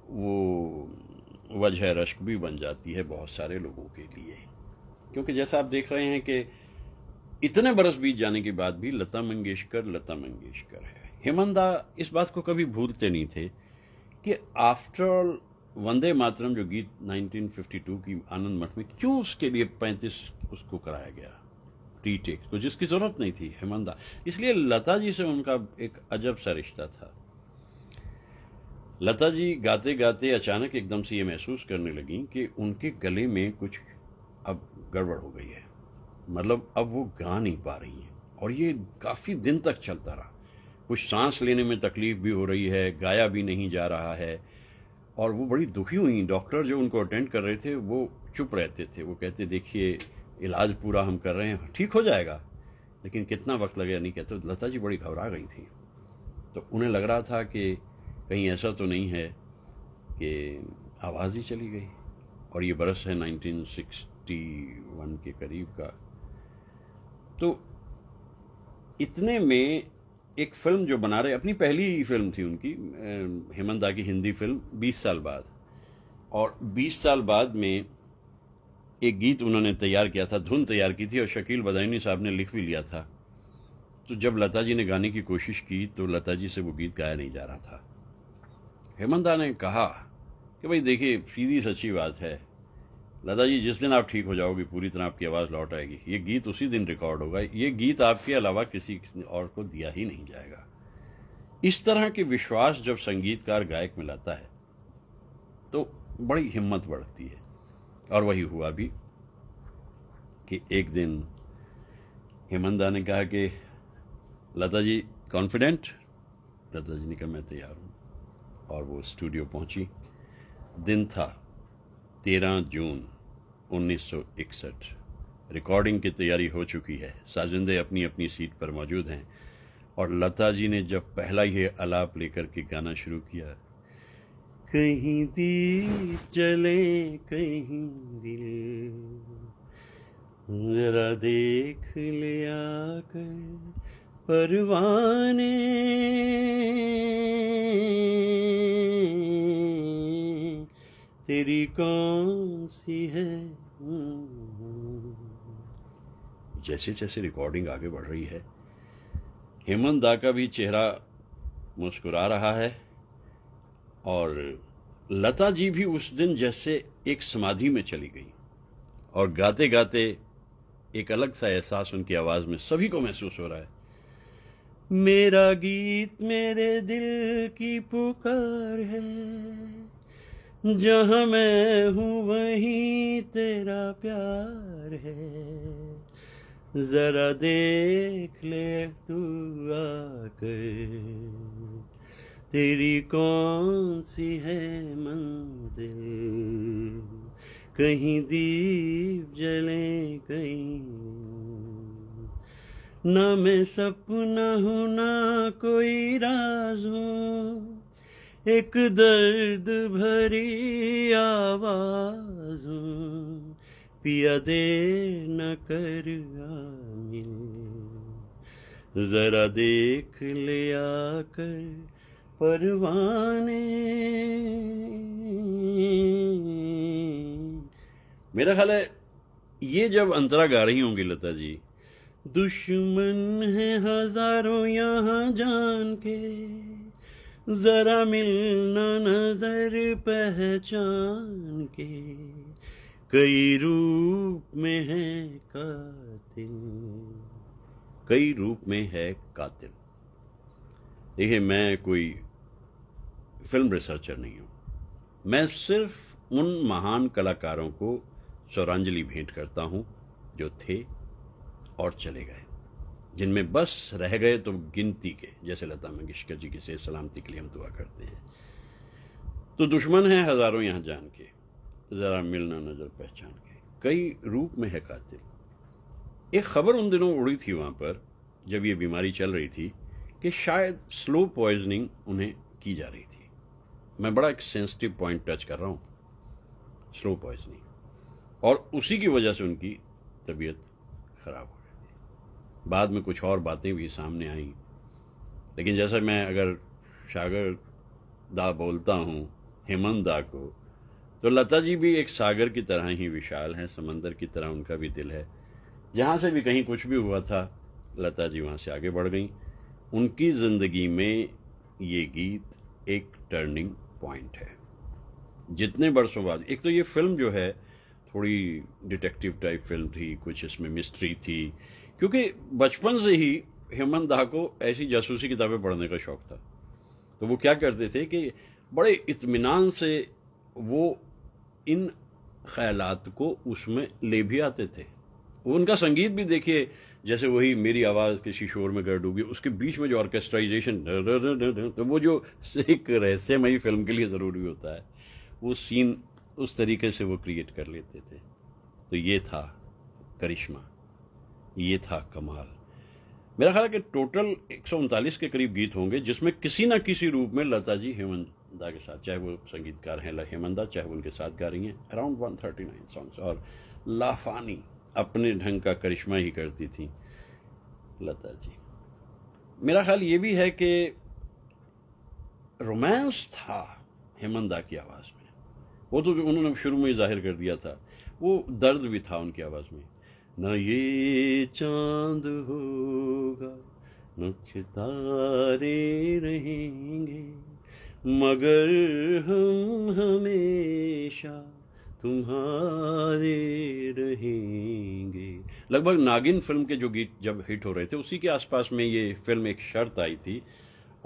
वो वजह रश्क भी बन जाती है बहुत सारे लोगों के लिए। क्योंकि जैसा आप देख रहे हैं कि इतने बरस बीत जाने के बाद भी लता मंगेशकर है। हेमंत दा इस बात को कभी भूलते नहीं थे कि आफ्टर ऑल वंदे मातरम जो गीत 1952 की आनंद मठ में, क्यों उसके लिए 35 उसको कराया गया रीटेक को, जिसकी जरूरत नहीं थी हेमंत दा। इसलिए लता जी से उनका एक अजब सा रिश्ता था। लता जी गाते गाते अचानक एकदम से ये महसूस करने लगी कि उनके गले में कुछ अब गड़बड़ हो गई है, मतलब अब वो गा नहीं पा रही हैं। और ये काफ़ी दिन तक चलता रहा। कुछ सांस लेने में तकलीफ भी हो रही है, गाया भी नहीं जा रहा है, और वो बड़ी दुखी हुई। डॉक्टर जो उनको अटेंड कर रहे थे वो चुप रहते थे, वो कहते देखिए इलाज पूरा हम कर रहे हैं, ठीक हो जाएगा, लेकिन कितना वक्त लगेगा नहीं कहते। तो लता जी बड़ी घबरा गई थी। तो उन्हें लग रहा था कि कहीं ऐसा तो नहीं है कि आवाज़ ही चली गई। और ये बरस है 1961 के करीब का। तो इतने में एक फिल्म जो बना रहे, अपनी पहली फिल्म थी उनकी, हेमंत दा की हिंदी फिल्म 20 साल बाद। और 20 साल बाद में एक गीत उन्होंने तैयार किया था, धुन तैयार की थी, और शकील बदायूनी साहब ने लिख भी लिया था। तो जब लता जी ने गाने की कोशिश की तो लता जी से वो गीत गाया नहीं जा रहा था। हेमंत दा ने कहा कि भाई देखिए, सीधी सच्ची बात है लता जी, जिस दिन आप ठीक हो जाओगी पूरी तरह आपकी आवाज़ लौट आएगी, ये गीत उसी दिन रिकॉर्ड होगा, ये गीत आपके अलावा किसी और को दिया ही नहीं जाएगा। इस तरह के विश्वास जब संगीतकार गायक में लाता है तो बड़ी हिम्मत बढ़ती है। और वही हुआ भी कि एक दिन हेमंत दा ने कहा कि लता जी कॉन्फिडेंट? लता जी ने कहा मैं तैयार हूँ। और वो स्टूडियो पहुंची। दिन था 13 जून 1961। रिकॉर्डिंग की तैयारी हो चुकी है, साजिंदे अपनी अपनी सीट पर मौजूद हैं। और लता जी ने जब पहला ये आलाप लेकर के गाना शुरू किया, कहीं दीप जले कहीं दिल, जरा देख ले आकर परवाने, तेरी कौन सी है। जैसे जैसे रिकॉर्डिंग आगे बढ़ रही है, हेमंत दा का भी चेहरा मुस्कुरा रहा है, और लता जी भी उस दिन जैसे एक समाधि में चली गई। और गाते गाते एक अलग सा एहसास उनकी आवाज़ में सभी को महसूस हो रहा है। मेरा गीत मेरे दिल की पुकार है, जहाँ मैं हूँ वहीं तेरा प्यार है, जरा देख ले तू आकर, तेरी कौन सी है मंजिल, कहीं दीप जले कहीं, ना मैं सपना हूँ ना कोई राज हूँ, एक दर्द भरी आवाज हूँ, पिया दे न कर आमिल, जरा देख ले आकर परवाने। मेरा ख्याल है ये जब अंतरा गा रही होंगी लता जी, दुश्मन है हजारों यहाँ जान के, जरा मिलना नजर पहचान के, कई रूप में है कातिल, कई रूप में है कातिल। देखिए, मैं कोई फिल्म रिसर्चर नहीं हूं, मैं सिर्फ उन महान कलाकारों को श्रद्धांजलि भेंट करता हूं जो थे और चले गए, जिनमें बस रह गए तो गिनती के, जैसे लता मंगेशकर जी की सेहत सलामती के लिए हम दुआ करते हैं। तो दुश्मन है हजारों यहाँ जान के, जरा मिलना नजर पहचान के, कई रूप में है कातिल। एक खबर उन दिनों उड़ी थी वहां पर जब ये बीमारी चल रही थी कि शायद स्लो पॉइजनिंग उन्हें की जा रही थी। मैं बड़ा एक सेंसिटिव पॉइंट टच कर रहा हूं, स्लो पॉइजनिंग, और उसी की वजह से उनकी तबीयत खराब हो गई थी। बाद में कुछ और बातें भी सामने आई, लेकिन जैसा मैं अगर सागर दा बोलता हूं हेमंत दा को, तो लता जी भी एक सागर की तरह ही विशाल हैं, समंदर की तरह उनका भी दिल है। जहां से भी कहीं कुछ भी हुआ था, लता जी वहां से आगे बढ़ गई। उनकी जिंदगी में ये गीत एक टर्निंग पॉइंट है। जितने वर्षों बाद, एक तो ये फिल्म जो है थोड़ी डिटेक्टिव टाइप फिल्म थी, कुछ इसमें मिस्ट्री थी, क्योंकि बचपन से ही हेमंत दा को ऐसी जासूसी किताबें पढ़ने का शौक था। तो वो क्या करते थे कि बड़े इत्मीनान से वो इन ख्यालात को उसमें ले भी आते थे। वो उनका संगीत भी देखिए, जैसे वही मेरी आवाज़ किसी शोर में गर डूबी, उसके बीच में जो ऑर्केस्ट्राइजेशन, तो वो जो एक रहस्यमयी फिल्म के लिए ज़रूरी होता है, वो सीन उस तरीके से वो क्रिएट कर लेते थे। तो ये था करिश्मा, ये था कमाल। मेरा ख्याल है कि टोटल 139 के करीब गीत होंगे, जिसमें किसी ना किसी रूप में लता जी हेमंत दा के साथ, चाहे वो संगीतकार हैं हेमंत दा, चाहे वो उनके साथ गा रही हैं, अराउंड 139 सॉन्ग्स। और लाफानी अपने ढंग का करिश्मा ही करती थी लता जी। मेरा ख्याल ये भी है कि रोमांस था हेमंत दा की आवाज़ में, वो तो जो उन्होंने शुरू में ही जाहिर कर दिया था, वो दर्द भी था उनकी आवाज़ में। न ये चांद होगा न सितारे रहेंगे, मगर हम हमेशा तुम्हारे रहेंगे। लगभग नागिन फिल्म के जो गीत जब हिट हो रहे थे, उसी के आसपास में ये फिल्म एक शर्त आई थी,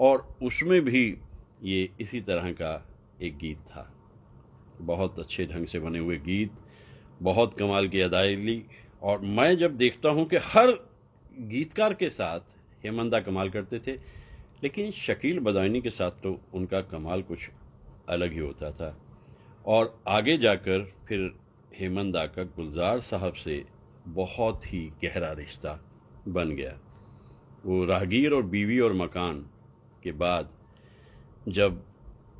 और उसमें भी ये इसी तरह का एक गीत था। बहुत अच्छे ढंग से बने हुए गीत, बहुत कमाल की अदायगी। और मैं जब देखता हूं कि हर गीतकार के साथ हेमंत दा कमाल करते थे, लेकिन शकील बदायूनी के साथ तो उनका कमाल कुछ अलग ही होता था। और आगे जाकर फिर हेमंत दा का गुलजार साहब से बहुत ही गहरा रिश्ता बन गया। वो राहगीर और बीवी और मकान के बाद जब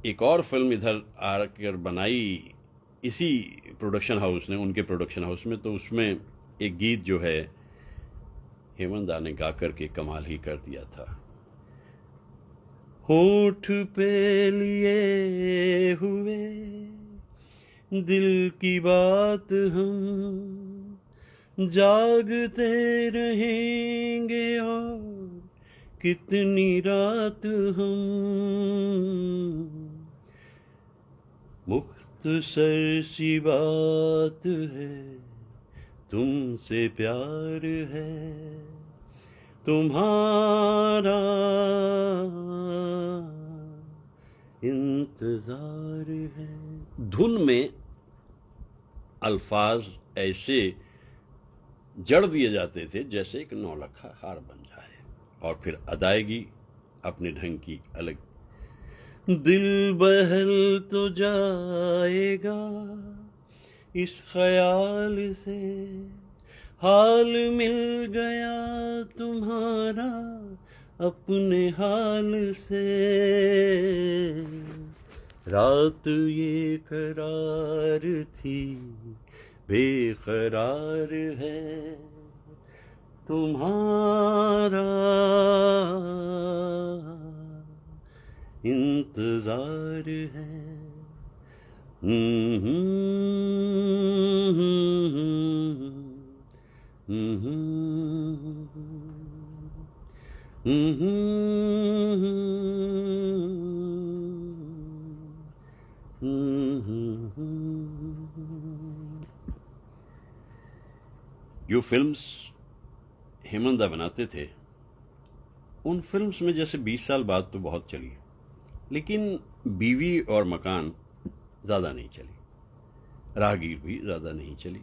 एक और फिल्म इधर आकर बनाई इसी प्रोडक्शन हाउस ने, उनके प्रोडक्शन हाउस में, तो उसमें एक गीत जो है हेमंत दा ने गा कर के कमाल ही कर दिया था। होठ पे लिए हुए दिल की बात हम जागते रहेंगे, और कितनी रात हम मुख्तसर सी बात है, तुमसे प्यार है, तुम्हारा इंतजार है। धुन में अल्फाज ऐसे जड़ दिए जाते थे जैसे एक नौलखा हार बन जाए, और फिर अदायगी अपने ढंग की अलग। दिल बहल तो जाएगा इस ख्याल से, हाल मिल गया तुम्हारा अपने हाल से, रात ये करार थी बेकरार है, तुम्हारा इंतजार है। जो फिल्म्स हेमंत दा बनाते थे, उन फिल्म्स में जैसे 20 साल बाद तो बहुत चली, लेकिन बीवी और मकान ज़्यादा नहीं चली, राहगीर भी ज़्यादा नहीं चली,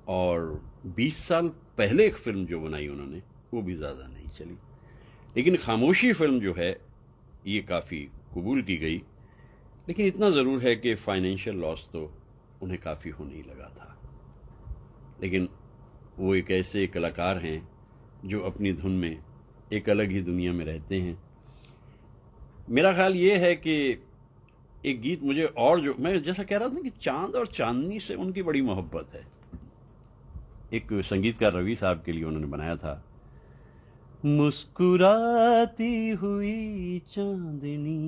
और 20 साल पहले एक फिल्म जो बनाई उन्होंने वो भी ज़्यादा नहीं चली। लेकिन खामोशी फिल्म जो है ये काफ़ी कबूल की गई, लेकिन इतना ज़रूर है कि फाइनेंशियल लॉस तो उन्हें काफ़ी होने ही लगा था। लेकिन वो एक ऐसे कलाकार हैं जो अपनी धुन में एक अलग ही दुनिया में रहते हैं। मेरा ख्याल ये है कि एक गीत मुझे, और जो मैं जैसा कह रहा था कि चांद और चांदनी से उनकी बड़ी मोहब्बत है, एक संगीतकार रवि साहब के लिए उन्होंने बनाया था, मुस्कुराती हुई चांदनी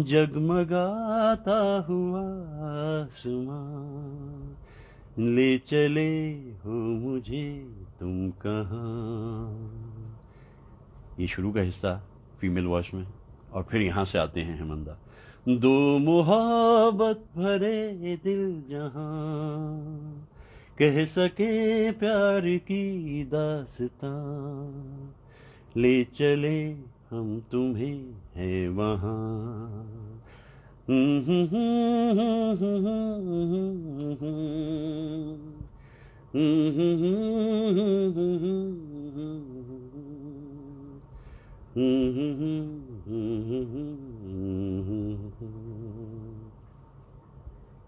जगमगाता हुआ आसमां, ले चले हो मुझे तुम कहाँ। ये शुरू का हिस्सा फीमेल वॉइस में, और फिर यहाँ से आते हैं हेमंत दा, दो मोहब्बत भरे दिल जहाँ कह सके प्यार की दास्तां, ले चले हम तुम्हें है वहाँ।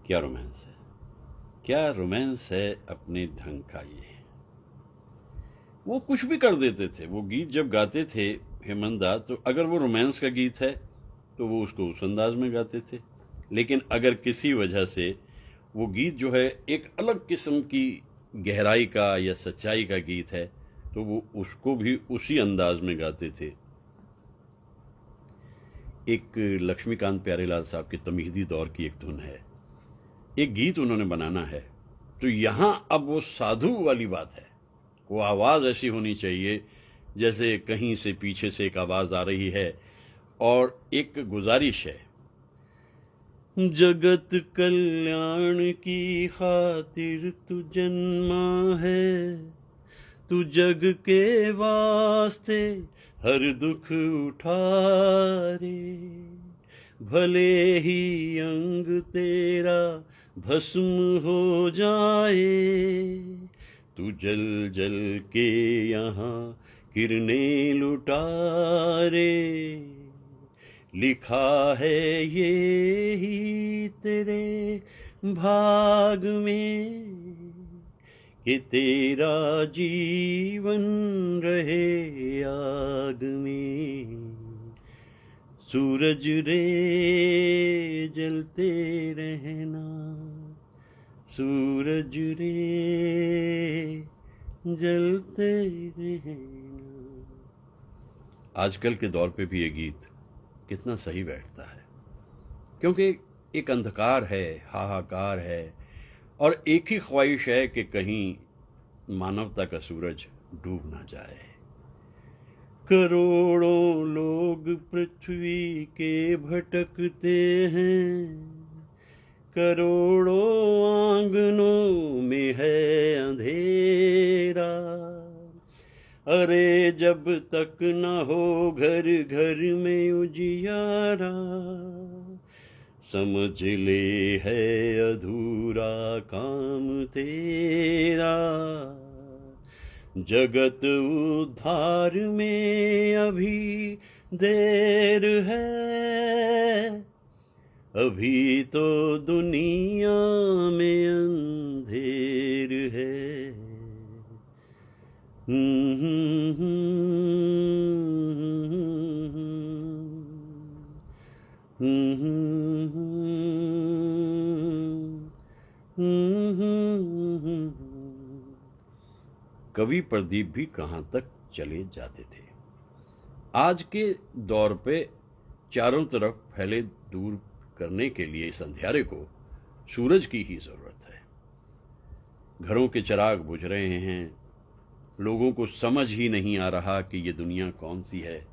क्या रोमांस है, क्या रोमांस है अपने ढंग का। ये वो कुछ भी कर देते थे, वो गीत जब गाते थे हेमंत दा, तो अगर वो रोमांस का गीत है तो वो उसको उस अंदाज में गाते थे, लेकिन अगर किसी वजह से वो गीत जो है एक अलग किस्म की गहराई का या सच्चाई का गीत है तो वो उसको भी उसी अंदाज में गाते थे। एक लक्ष्मीकांत प्यारेलाल साहब के तमीदी दौर की एक धुन है, एक गीत उन्होंने बनाना है, तो यहाँ अब वो साधु वाली बात है, वो आवाज़ ऐसी होनी चाहिए जैसे कहीं से पीछे से एक आवाज़ आ रही है, और एक गुजारिश है, जगत कल्याण की खातिर तू जन्मा है, तू जग के वास्ते हर दुख उठा रे, भले ही अंग तेरा भस्म हो जाए, तू जल जल के यहाँ किरने लुटा रे, लिखा है ये ही तेरे भाग में कि तेरा जीवन रहे आग में, सूरज रे जलते रहना, सूरज रे जलते रहना। आजकल के दौर पे भी ये गीत कितना सही बैठता है, क्योंकि एक अंधकार है, हाहाकार है, और एक ही ख्वाहिश है कि कहीं मानवता का सूरज डूब ना जाए। करोड़ों लोग पृथ्वी के भटकते हैं, करोड़ों आंगनों में है अंधेरा, अरे जब तक न हो घर घर में उजियारा, समझ ले है अधूरा काम तेरा, जगत उद्धार में अभी देर है, अभी तो दुनिया में अंधेर है। कवि प्रदीप भी कहाँ तक चले जाते थे। आज के दौर पे चारों तरफ फैले दूर करने के लिए इस अंधियारे को सूरज की ही जरूरत है। घरों के चिराग बुझ रहे हैं, लोगों को समझ ही नहीं आ रहा कि ये दुनिया कौन सी है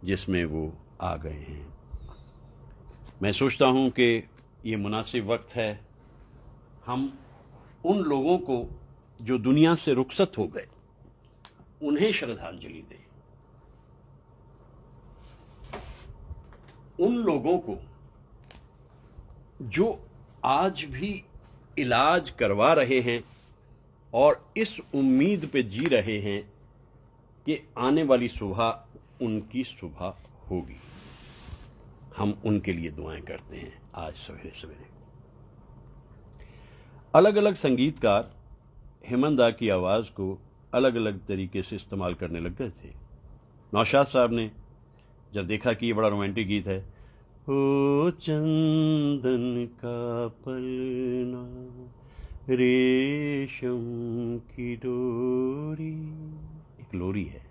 जिसमें वो आ गए हैं। मैं सोचता हूँ कि ये मुनासिब वक्त है हम उन लोगों को जो दुनिया से रुखसत हो गए उन्हें श्रद्धांजलि दें, उन लोगों को जो आज भी इलाज करवा रहे हैं और इस उम्मीद पे जी रहे हैं कि आने वाली सुबह उनकी सुबह होगी। हम उनके लिए दुआएं करते हैं। आज सवेरे सवेरे अलग अलग संगीतकार हेमंत की आवाज़ को अलग अलग तरीके से इस्तेमाल करने लग गए थे। नौशाद साहब ने जब देखा कि ये बड़ा रोमांटिक गीत है, ओ चंदन का पलना रेशम की डोरी, एक लोरी है,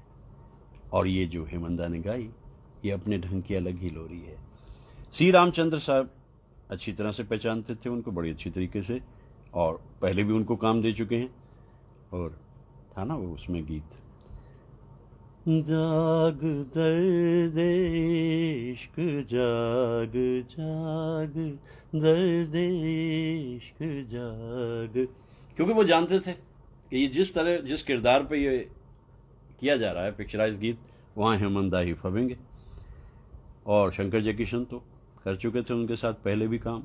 और ये जो हेमंत ने गाई ये अपने ढंग की अलग ही लोरी है। सी रामचंद्र साहब अच्छी तरह से पहचानते थे उनको बड़ी अच्छी तरीके से, और पहले भी उनको काम दे चुके हैं। और था ना वो उसमें गीत, जाग दर्द इश्क जाग जाग दर्द इश्क जाग, क्योंकि वो जानते थे कि ये जिस किरदार पे ये किया जा रहा है पिक्चराइज गीत, वहाँ हेमंत ही फबेंगे। और शंकर जयकिशन तो कर चुके थे उनके साथ पहले भी काम।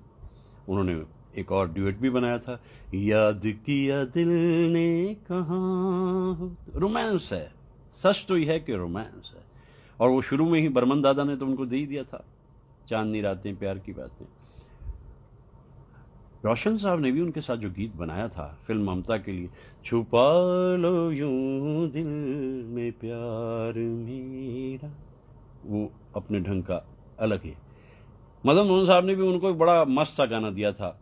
उन्होंने एक और ड्यूएट भी बनाया था, याद किया दिल ने कहाँ हो। रोमांस है, सच तो यह है कि रोमांस है। और वो शुरू में ही बर्मन दादा ने तो उनको दे ही दिया था, चांदनी रातें प्यार की बातें। रोशन साहब ने भी उनके साथ जो गीत बनाया था फिल्म ममता के लिए, छुपा लो यूं दिल में प्यार मेरा, वो अपने ढंग का अलग है। मदन मोहन साहब ने भी उनको एक बड़ा मस्त सा गाना दिया था।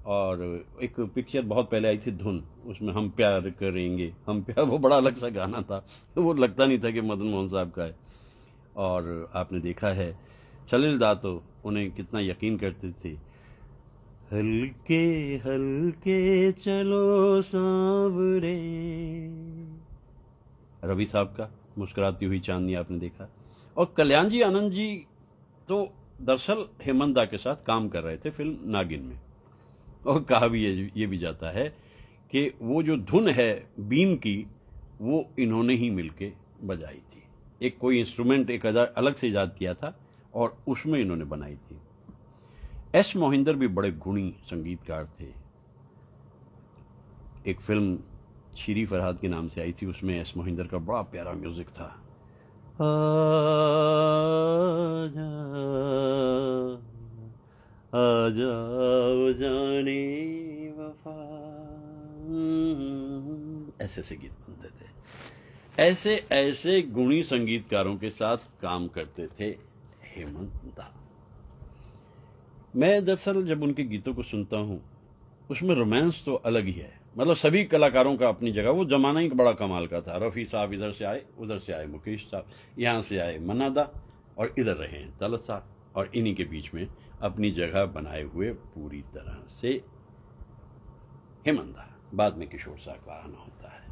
और एक पिक्चर बहुत पहले आई थी धुन, उसमें हम प्यार करेंगे हम प्यार, वो बड़ा अलग सा गाना था, वो लगता नहीं था कि मदन मोहन साहब का है। और आपने देखा है सलील दा तो उन्हें कितना यकीन करते थे, हल्के हल्के चलो सांवरे, रवि साहब का मुस्कुराती हुई चांदनी आपने देखा। और कल्याण जी आनंद जी तो दरअसल हेमंत दा के साथ काम कर रहे थे फिल्म नागिन में। और कहा भी ये भी जाता है कि वो जो धुन है बीन की, वो इन्होंने ही मिलके बजाई थी। एक कोई इंस्ट्रूमेंट एक अलग से इजाद किया था और उसमें इन्होंने बनाई थी। एस मोहिंदर भी बड़े गुणी संगीतकार थे। एक फिल्म शीरी फरहाद के नाम से आई थी, उसमें एस मोहिंदर का बड़ा प्यारा म्यूजिक था। आजा आजा ओ जाने वफा, ऐसे से गीत बनते थे। ऐसे ऐसे गुणी संगीतकारों के साथ काम करते थे हेमंत दा। मैं दरअसल जब उनके गीतों को सुनता हूँ उसमें रोमांस तो अलग ही है। मतलब सभी कलाकारों का अपनी जगह, वो जमाना ही बड़ा कमाल का था। रफ़ी साहब इधर से आए, उधर से आए मुकेश साहब, यहाँ से आए मन्ना दा, और इधर रहे हैं तलत साहब, और इन्हीं के बीच में अपनी जगह बनाए हुए पूरी तरह से हेमंत दा। बाद में किशोर साहब का आना होता है।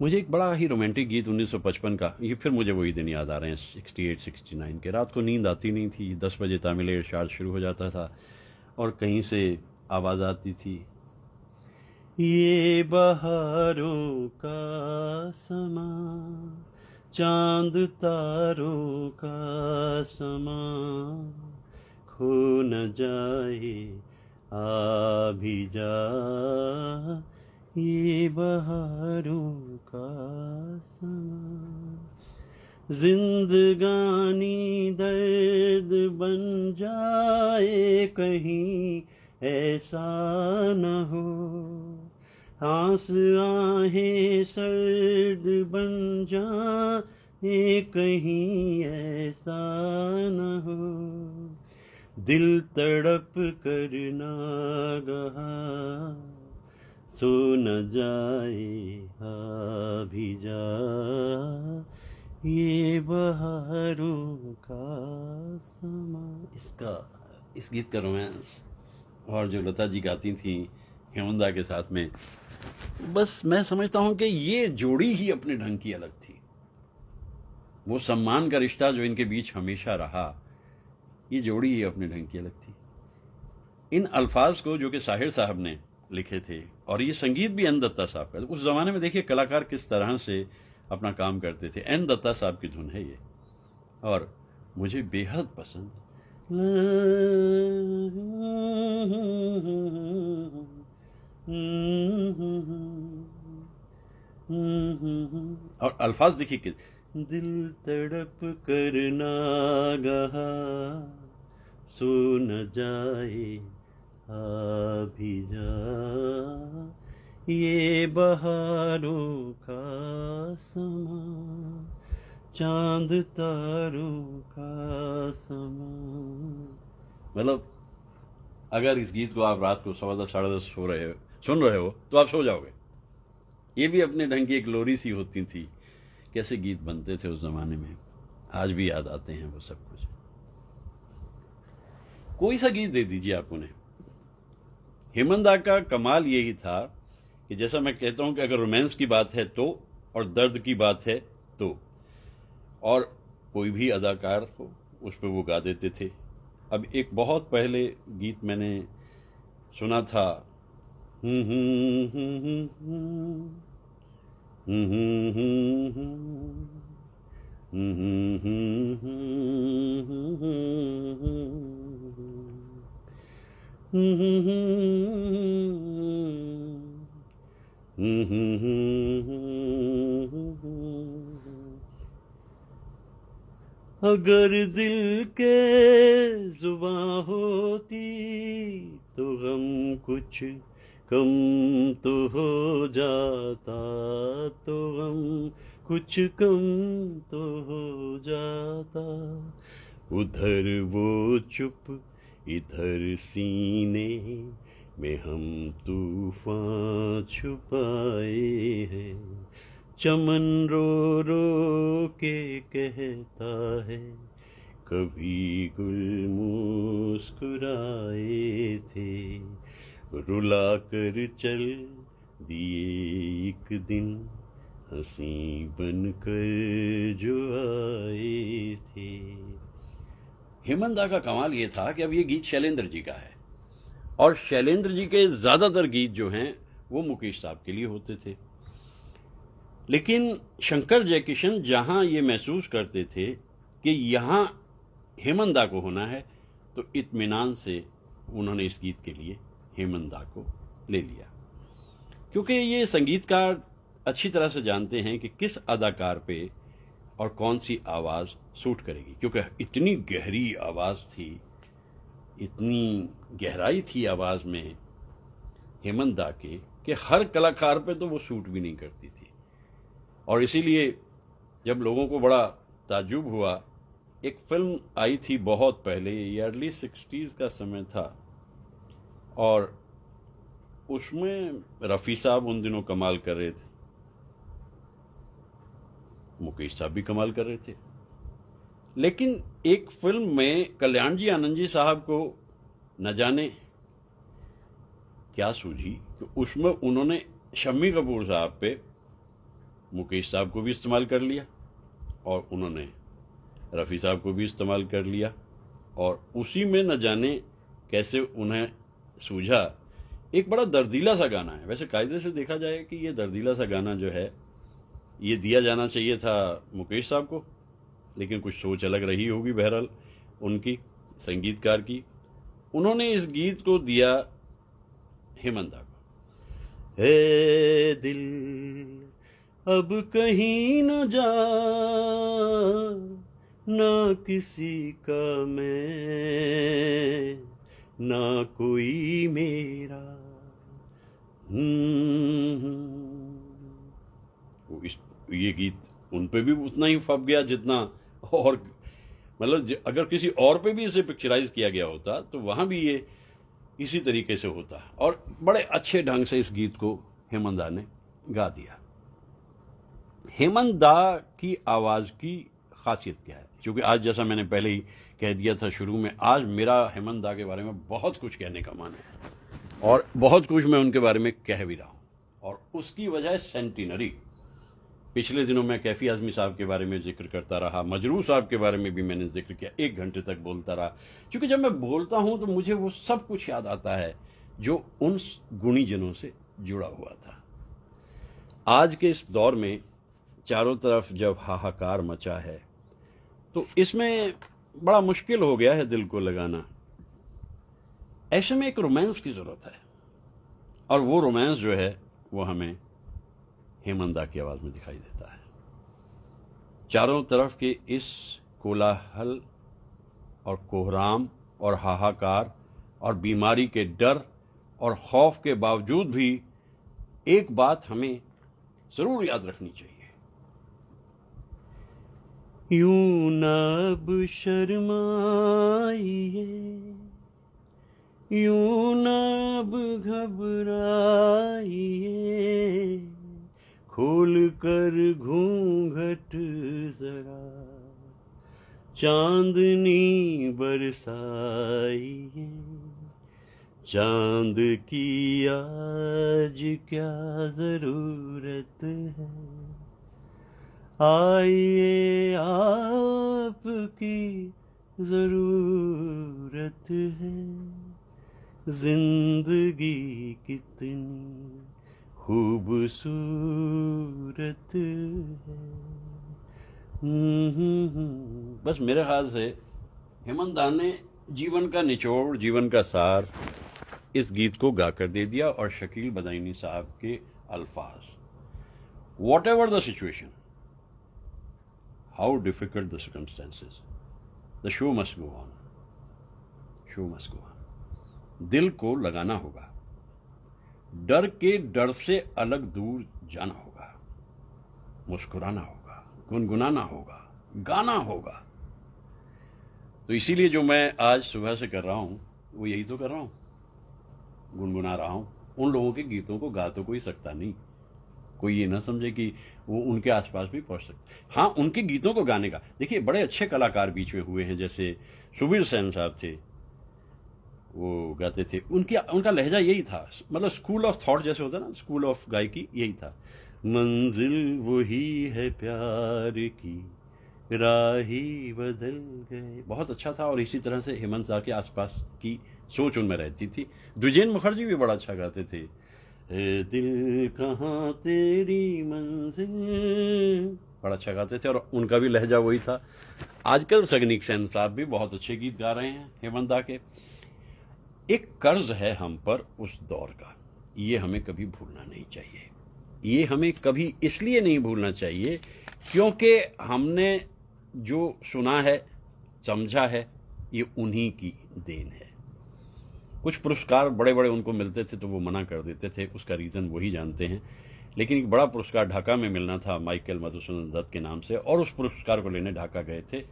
मुझे एक बड़ा ही रोमांटिक गीत 1955 का, ये फिर मुझे वही दिन याद आ रहे हैं 68-69 के। रात को नींद आती नहीं थी, 10 बजे तामिल इरशाद शुरू हो जाता था और कहीं से आवाज़ आती थी, ये बहारों का समा, चांद तारों का समा, खो न जाए आ भी जा, ये बहारों का समा, जिंदगानी दर्द बन जाए कहीं ऐसा न हो, आंस आहें सर्द बन जाए कहीं ऐसा न हो, दिल तड़प कर नागहा सो न जाए आ भी जा, ये बहारों का समा। इस गीत का रोमांस, और जो लता जी गाती थी, हेमंत दा के साथ में। बस मैं समझता हूं कि ये जोड़ी ही अपने ढंग की अलग थी। वो सम्मान का रिश्ता जो इनके बीच हमेशा रहा, ये जोड़ी ही अपने ढंग की अलग थी। इन अल्फाज को जो कि साहिर साहब ने लिखे थे, और ये संगीत भी एन दत्ता साहब का। उस जमाने में देखिए कलाकार किस तरह से अपना काम करते थे। एन दत्ता साहब की धुन है ये, और मुझे बेहद पसंद। और अल्फाज देखिए कि दिल तड़प कर नागहा सो न जाए आ भी जा, ये बहारों का समा, चांद तारों का समा। मतलब अगर इस गीत को आप रात को 10:15 10:30 सुन रहे हो तो आप सो जाओगे। ये भी अपने ढंग की एक लोरी सी होती थी। कैसे गीत बनते थे उस जमाने में, आज भी याद आते हैं वो सब कुछ। कोई सा गीत दे दीजिए आप उन्हें। हेमंत दा का कमाल यही था कि जैसा मैं कहता हूं कि अगर रोमांस की बात है तो, और दर्द की बात है तो, और कोई भी अदाकार हो उस पर वो गा देते थे। अब एक बहुत पहले गीत मैंने सुना था, अगर दिल के जुबां होती तो गम कुछ कम तो हो जाता, तो गम कुछ कम तो हो जाता। उधर वो चुप इधर सीने में हम तूफान छुपाए हैं। चमन रो रो के कहता है कभी गुल मुस्कुराए थे, रुला कर चल दिए एक दिन हंसी बनकर जो आए थे। हेमंत दा का कमाल ये था कि अब ये गीत शैलेंद्र जी का है, और शैलेंद्र जी के ज्यादातर गीत जो हैं वो मुकेश साहब के लिए होते थे। लेकिन शंकर जयकिशन जहां ये महसूस करते थे कि यहां हेमंत दा को होना है, तो इत्मीनान से उन्होंने इस गीत के लिए हेमंत दा को ले लिया, क्योंकि ये संगीतकार अच्छी तरह से जानते हैं कि किस अदाकार पे और कौन सी आवाज़ सूट करेगी, क्योंकि इतनी गहरी आवाज़ थी, इतनी गहराई थी आवाज़ में हेमंत दा के कि हर कलाकार पे तो वो सूट भी नहीं करती थी। और इसीलिए जब लोगों को बड़ा ताज्जुब हुआ, एक फिल्म आई थी बहुत पहले, ये अर्ली 60s का समय था, और उसमें रफ़ी साहब उन दिनों कमाल कर रहे थे, मुकेश साहब भी कमाल कर रहे थे। लेकिन एक फिल्म में कल्याण जी आनंद जी साहब को न जाने क्या सूझी कि उसमें उन्होंने शम्मी कपूर साहब पे मुकेश साहब को भी इस्तेमाल कर लिया, और उन्होंने रफ़ी साहब को भी इस्तेमाल कर लिया, और उसी में न जाने कैसे उन्हें सूझा एक बड़ा दर्दीला सा गाना है। वैसे कायदे से देखा जाए कि ये दर्दीला सा गाना जो है ये दिया जाना चाहिए था मुकेश साहब को, लेकिन कुछ सोच अलग रही होगी बहरहाल उनकी संगीतकार की। उन्होंने इस गीत को दिया हेमंत दा को। हे दिल अब कहीं न जा, ना किसी का मैं, ना कोई मेरा। ये गीत उन पे भी उतना ही फप गया जितना, और मतलब अगर किसी और पे भी इसे पिक्चराइज किया गया होता तो वहां भी ये इसी तरीके से होता, और बड़े अच्छे ढंग से इस गीत को हेमंत दा ने गा दिया। हेमंत दा की आवाज की खासियत क्या है, क्योंकि आज जैसा मैंने पहले ही कह दिया था शुरू में, आज मेरा हेमंत दा के बारे में बहुत कुछ कहने का मन है। और बहुत कुछ मैं उनके बारे में कह भी रहा हूँ, और उसकी वजह है सेंटिनरी। पिछले दिनों मैं कैफी आज़मी साहब के बारे में जिक्र करता रहा, मजरूह साहब के बारे में भी मैंने जिक्र किया, 1 घंटे तक बोलता रहा, क्योंकि जब मैं बोलता हूँ तो मुझे वो सब कुछ याद आता है जो उन गुणीजनों से जुड़ा हुआ था। आज के इस दौर में चारों तरफ जब हाहाकार मचा है, तो इसमें बड़ा मुश्किल हो गया है दिल को लगाना। ऐसे में एक रोमांस की ज़रूरत है, और वो रोमांस जो है वो हमें हेमंत दा की आवाज़ में दिखाई देता है। चारों तरफ के इस कोलाहल और कोहराम और हाहाकार और बीमारी के डर और खौफ के बावजूद भी एक बात हमें ज़रूर याद रखनी चाहिए, यूं न अब शर्माइए, यूं न अब घबराइए, खोल कर घूंघट जरा चांदनी बरसाइए, चांद की आज क्या जरूरत है, आइए आपकी जरूरत है, जिंदगी कितनी खूबसूरत है। बस मेरे ख्याल से हेमंत दा ने जीवन का निचोड़, जीवन का सार इस गीत को गाकर दे दिया, और शकील बदायूनी साहब के अल्फाज, what ever the situation, how difficult the circumstances, the show must go on, show must go on. दिल को लगाना होगा, डर के डर से अलग दूर जाना होगा, मुस्कुराना होगा, गुनगुनाना होगा, गाना होगा। तो इसीलिए जो मैं आज सुबह से कर रहा हूं वो यही तो कर रहा हूं, गुनगुना रहा हूं। उन लोगों के गीतों को गा तो कोई सकता नहीं, कोई ये ना समझे कि वो उनके आसपास भी पहुंच सकते। हाँ, उनके गीतों को गाने का, देखिए बड़े अच्छे कलाकार बीच में हुए हैं, जैसे सुबीर सेन साहब थे, वो गाते थे, उनका लहजा यही था, मतलब स्कूल ऑफ थॉट जैसे होता है ना, स्कूल ऑफ गायकी यही था। मंजिल वही है प्यार की, राही बदल गए, बहुत अच्छा था। और इसी तरह से हेमंत दा के आसपास की सोच उनमें रहती थी। द्विजेन मुखर्जी भी बड़ा अच्छा गाते थे, ए दिल कहाँ तेरी मंजिल, बड़ा अच्छा गाते थे, और उनका भी लहजा वही था। आजकल सगनीक सेन साहब भी बहुत अच्छे गीत गा रहे हैं हेमंत दा के। एक कर्ज है हम पर उस दौर का, ये हमें कभी भूलना नहीं चाहिए। ये हमें कभी इसलिए नहीं भूलना चाहिए क्योंकि हमने जो सुना है, समझा है, ये उन्हीं की देन है। कुछ पुरस्कार बड़े बड़े उनको मिलते थे तो वो मना कर देते थे, उसका रीज़न वही जानते हैं। लेकिन एक बड़ा पुरस्कार ढाका में मिलना था माइकल मधुसूदन दत्त के नाम से, और उस पुरस्कार को लेने ढाका गए थे।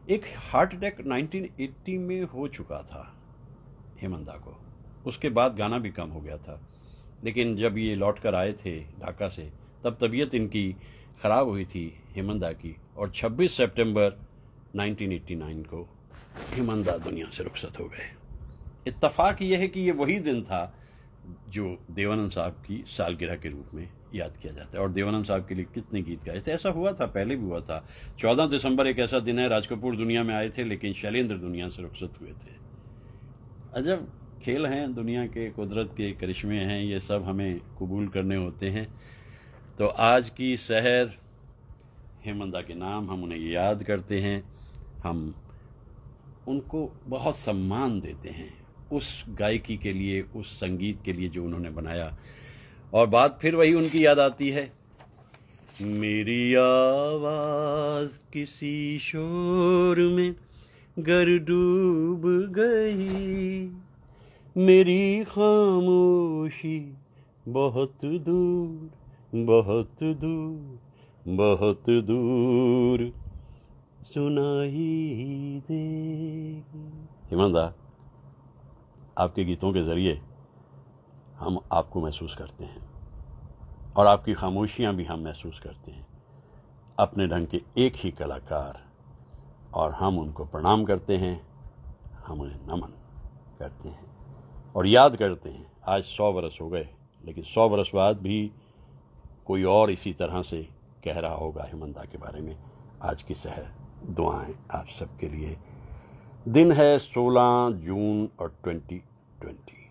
एक हार्ट अटैक 1980 में हो चुका था हेमंत दा को, उसके बाद गाना भी कम हो गया था। लेकिन जब ये लौट कर आए थे ढाका से, तब तबीयत इनकी ख़राब हुई थी हेमंत दा की, और 26 सितंबर 1989 को हेमंत दा दुनिया से रुखसत हो गए। इत्तफाक ये है कि ये वही दिन था जो देवानंद साहब की सालगिरह के रूप में याद किया जाता है। और देवानंद साहब के लिए कितने गीत गाए थे, ऐसा हुआ था, पहले भी हुआ था। 14 दिसंबर एक ऐसा दिन है, राज कपूर दुनिया में आए थे लेकिन शैलेंद्र दुनिया से रुखसत हुए थे। अजब खेल हैं दुनिया के, कुदरत के करिश्मे हैं, ये सब हमें कबूल करने होते हैं। तो आज की सहर हेमंत दा के नाम, हम उन्हें याद करते हैं, हम उनको बहुत सम्मान देते हैं उस गायकी के लिए, उस संगीत के लिए जो उन्होंने बनाया। और बात फिर वही उनकी याद आती है, मेरी आवाज़ किसी शोर में गर डूब गई, मेरी खामोशी बहुत दूर, बहुत दूर, बहुत दूर सुनाई देगी। हेमंत दा, आपके गीतों के ज़रिए हम आपको महसूस करते हैं, और आपकी खामोशियाँ भी हम महसूस करते हैं। अपने ढंग के एक ही कलाकार, और हम उनको प्रणाम करते हैं, हम उन्हें नमन करते हैं और याद करते हैं आज 100 बरस हो गए, लेकिन 100 बरस बाद भी कोई और इसी तरह से कह रहा होगा हेमंता के बारे में। आज की सहर दुआएं आप सबके लिए। दिन है 16 जून और 2020।